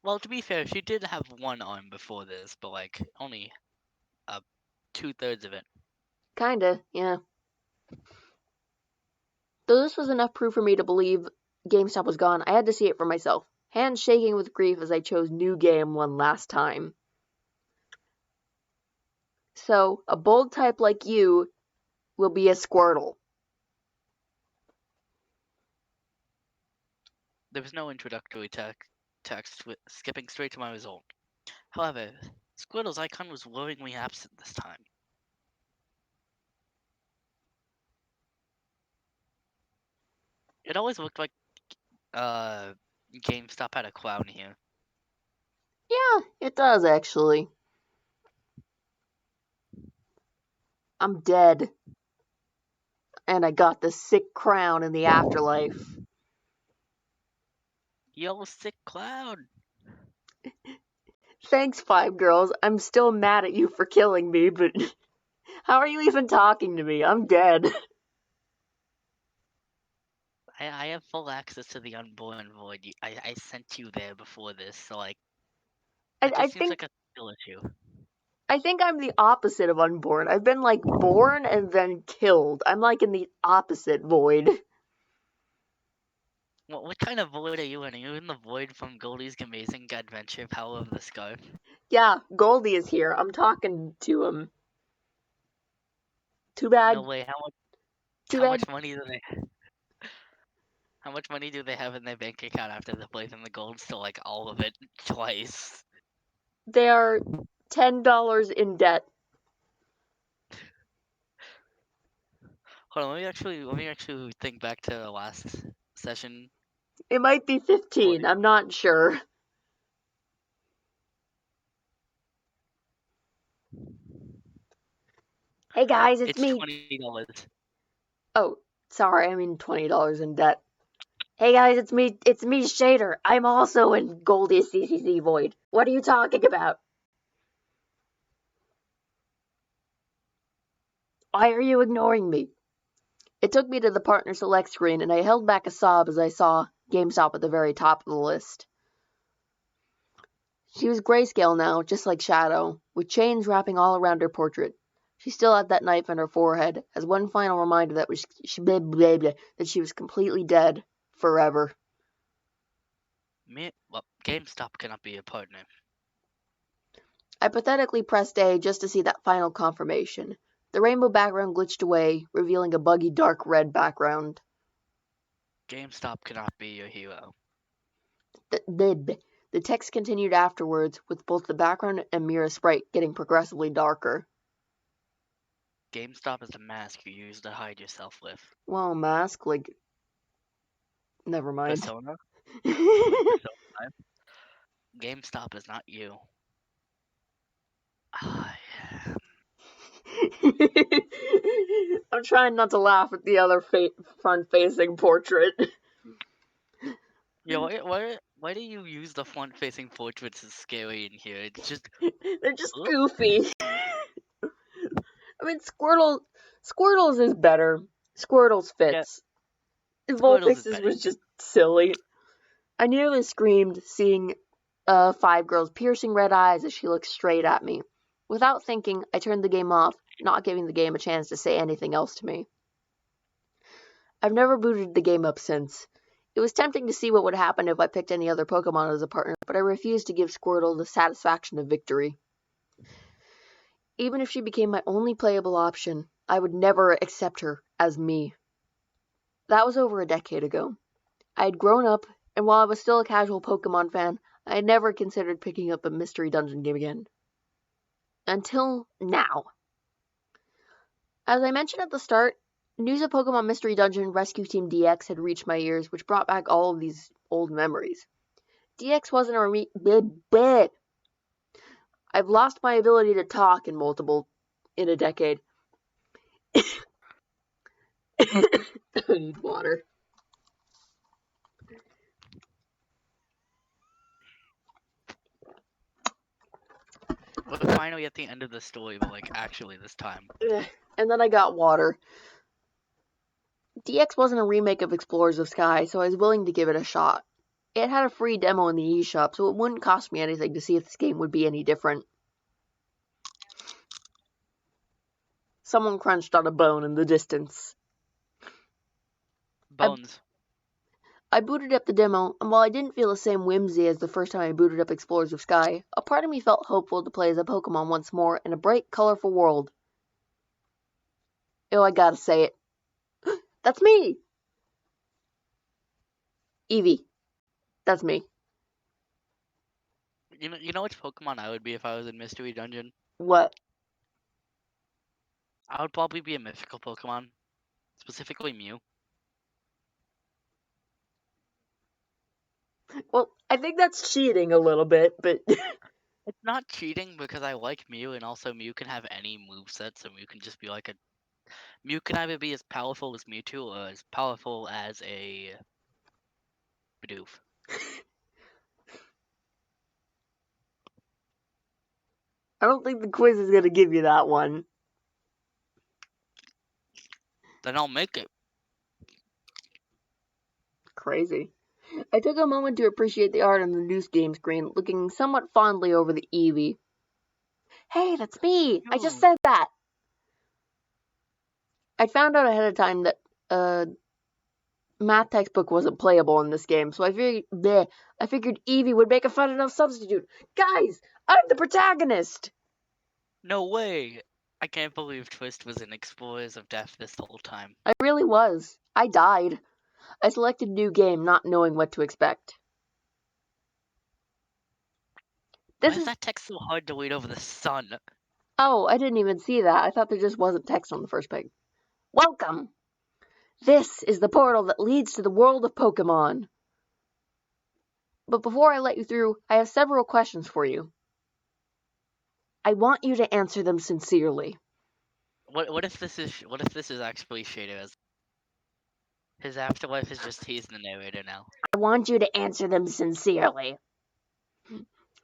B: Well, to be fair, she did have one arm before this, but like, only 2/3 of it.
A: Kinda, yeah. Though this was enough proof for me to believe GameStop was gone, I had to see it for myself, hands shaking with grief as I chose New Game one last time. So, a bold type like you will be a Squirtle.
B: There was no introductory text, skipping straight to my result. However, Squirtle's icon was worryingly absent this time. It always looked like GameStop had a clown here.
A: Yeah, it does actually. I'm dead. And I got the sick crown in the afterlife.
B: Yo, sick clown!
A: Thanks, Five Girls. I'm still mad at you for killing me, but how are you even talking to me? I'm dead.
B: I have full access to the Unborn Void. I sent you there before this, so like,
A: I,
B: it
A: I
B: just seems
A: think
B: like a skill issue.
A: I think I'm the opposite of unborn. I've been like born and then killed. I'm like in the opposite void.
B: What kind of void are you in? Are you in the void from Goldie's Amazing Adventure Power of the Scarf?
A: Yeah, Goldie is here. I'm talking to him. Too bad.
B: No way.
A: Too
B: How
A: bad.
B: much money do they? How much money do they have in their bank account after the place in the gold? Still like all of it twice.
A: They are $10 in debt.
B: Hold on, let me actually think back to the last session.
A: It might be 15. I'm not sure. Hey guys, it's me.
B: $20.
A: Oh, sorry, I mean $20 in debt. Hey guys, it's me, Shader. I'm also in Goldie's CCC Void. What are you talking about? Why are you ignoring me? It took me to the partner select screen, and I held back a sob as I saw Gamestop at the very top of the list. She was grayscale now, just like Shadow, with chains wrapping all around her portrait. She still had that knife on her forehead, as one final reminder that she was completely dead, forever.
B: Well, GameStop cannot be a partner.
A: I pathetically pressed A just to see that final confirmation. The rainbow background glitched away, revealing a buggy dark red background.
B: GameStop cannot be your hero.
A: The text continued afterwards, with both the background and mirror sprite getting progressively darker.
B: GameStop is the mask you use to hide yourself with.
A: Well, mask, like... Never mind.
B: Persona? Like Persona 5? GameStop is not you. Yeah.
A: I'm trying not to laugh at the other front-facing portrait.
B: Yeah, why do you use the front-facing portraits as scary in here? It's just...
A: They're just goofy. I mean, Squirtle's is better. Squirtle's fits. Vulpix's was just silly. I nearly screamed, seeing 5 girls' piercing red eyes as she looked straight at me. Without thinking, I turned the game off, not giving the game a chance to say anything else to me. I've never booted the game up since. It was tempting to see what would happen if I picked any other Pokemon as a partner, but I refused to give Squirtle the satisfaction of victory. Even if she became my only playable option, I would never accept her as me. That was over a decade ago. I had grown up, and while I was still a casual Pokemon fan, I had never considered picking up a mystery dungeon game again. Until now. As I mentioned at the start, news of Pokemon Mystery Dungeon Rescue Team DX had reached my ears, which brought back all of these old memories. DX wasn't a I've lost my ability to talk in a decade. I need water.
B: We're finally at the end of the story, but like actually this time.
A: And then I got water. DX wasn't a remake of Explorers of Sky, so I was willing to give it a shot. It had a free demo in the eShop, so it wouldn't cost me anything to see if this game would be any different. Someone crunched on a bone in the distance.
B: Bones.
A: I booted up the demo, and while I didn't feel the same whimsy as the first time I booted up Explorers of Sky, a part of me felt hopeful to play as a Pokemon once more in a bright, colorful world. Oh, I gotta say it. That's me! Eevee. That's me.
B: You know which Pokemon I would be if I was in Mystery Dungeon?
A: What?
B: I would probably be a mythical Pokemon. Specifically Mew.
A: Well, I think that's cheating a little bit, but...
B: It's not cheating because I like Mew, and also Mew can have any moveset, so Mew can just be like a... Mew can either be as powerful as Mewtwo or as powerful as a... Bidoof.
A: I don't think the quiz is gonna give you that one.
B: Then I'll make it.
A: Crazy. I took a moment to appreciate the art on the news game screen, looking somewhat fondly over the Eevee. Hey, that's me! I just said that! I found out ahead of time that math textbook wasn't playable in this game, so I figured Eevee would make a fun enough substitute. Guys, I'm the protagonist!
B: No way! I can't believe Twist was in Explorers of Death this whole time.
A: I really was. I died. I selected new game, not knowing what to expect.
B: Why is that text so hard to read over the sun?
A: Oh, I didn't even see that. I thought there just wasn't text on the first page. Welcome! This is the portal that leads to the world of Pokemon. But before I let you through, I have several questions for you. I want you to answer them sincerely.
B: What if this is actually Shader as his afterlife is just he's the narrator now?
A: I want you to answer them sincerely.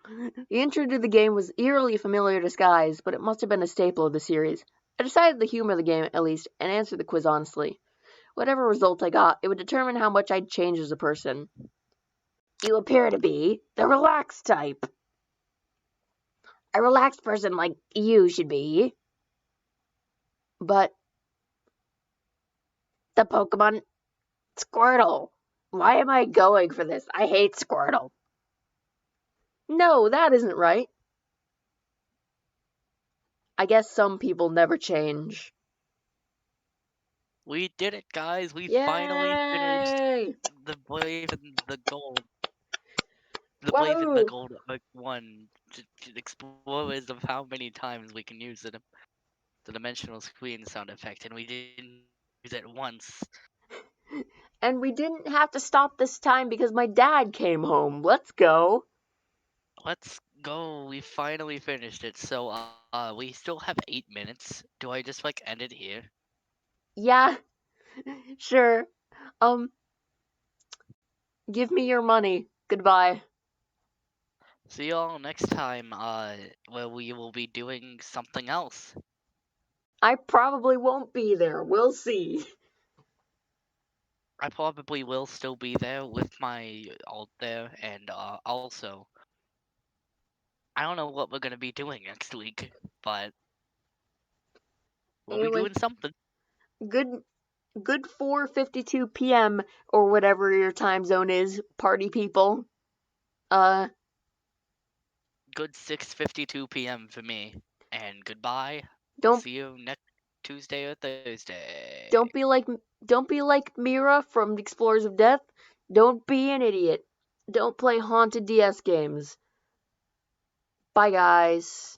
A: The intro to the game was eerily familiar disguise, but it must have been a staple of the series. I decided to humor the game at least and answer the quiz honestly. Whatever result I got, it would determine how much I'd change as a person. You appear to be the relaxed type. A relaxed person like you should be. But the Pokemon Squirtle. Why am I going for this? I hate Squirtle. No, that isn't right. I guess some people never change.
B: We did it, guys. We finally finished
A: Yay!
B: the Blade and the Gold. The Blade and the
A: Whoa!
B: Gold one. To explorers of how many times we can use it. The dimensional screen sound effect, and we didn't use it once.
A: And we didn't have to stop this time because my dad came home. Let's go.
B: Let's go. We finally finished it. So, we still have 8 minutes. Do I just like end it here?
A: Yeah, sure. Give me your money. Goodbye.
B: See y'all next time. Where we will be doing something else.
A: I probably won't be there. We'll see.
B: I probably will still be there with my alt there, and also, I don't know what we're gonna be doing next week, but we'll be
A: Anyway,
B: doing something.
A: good 4:52 p.m. or whatever your time zone is, party people.
B: Good 6:52 p.m. for me, and goodbye.
A: Don't
B: See you next Tuesday or Thursday.
A: don't be like Mira from Explorers of Death. Don't be an idiot. Don't play haunted DS games. Bye guys.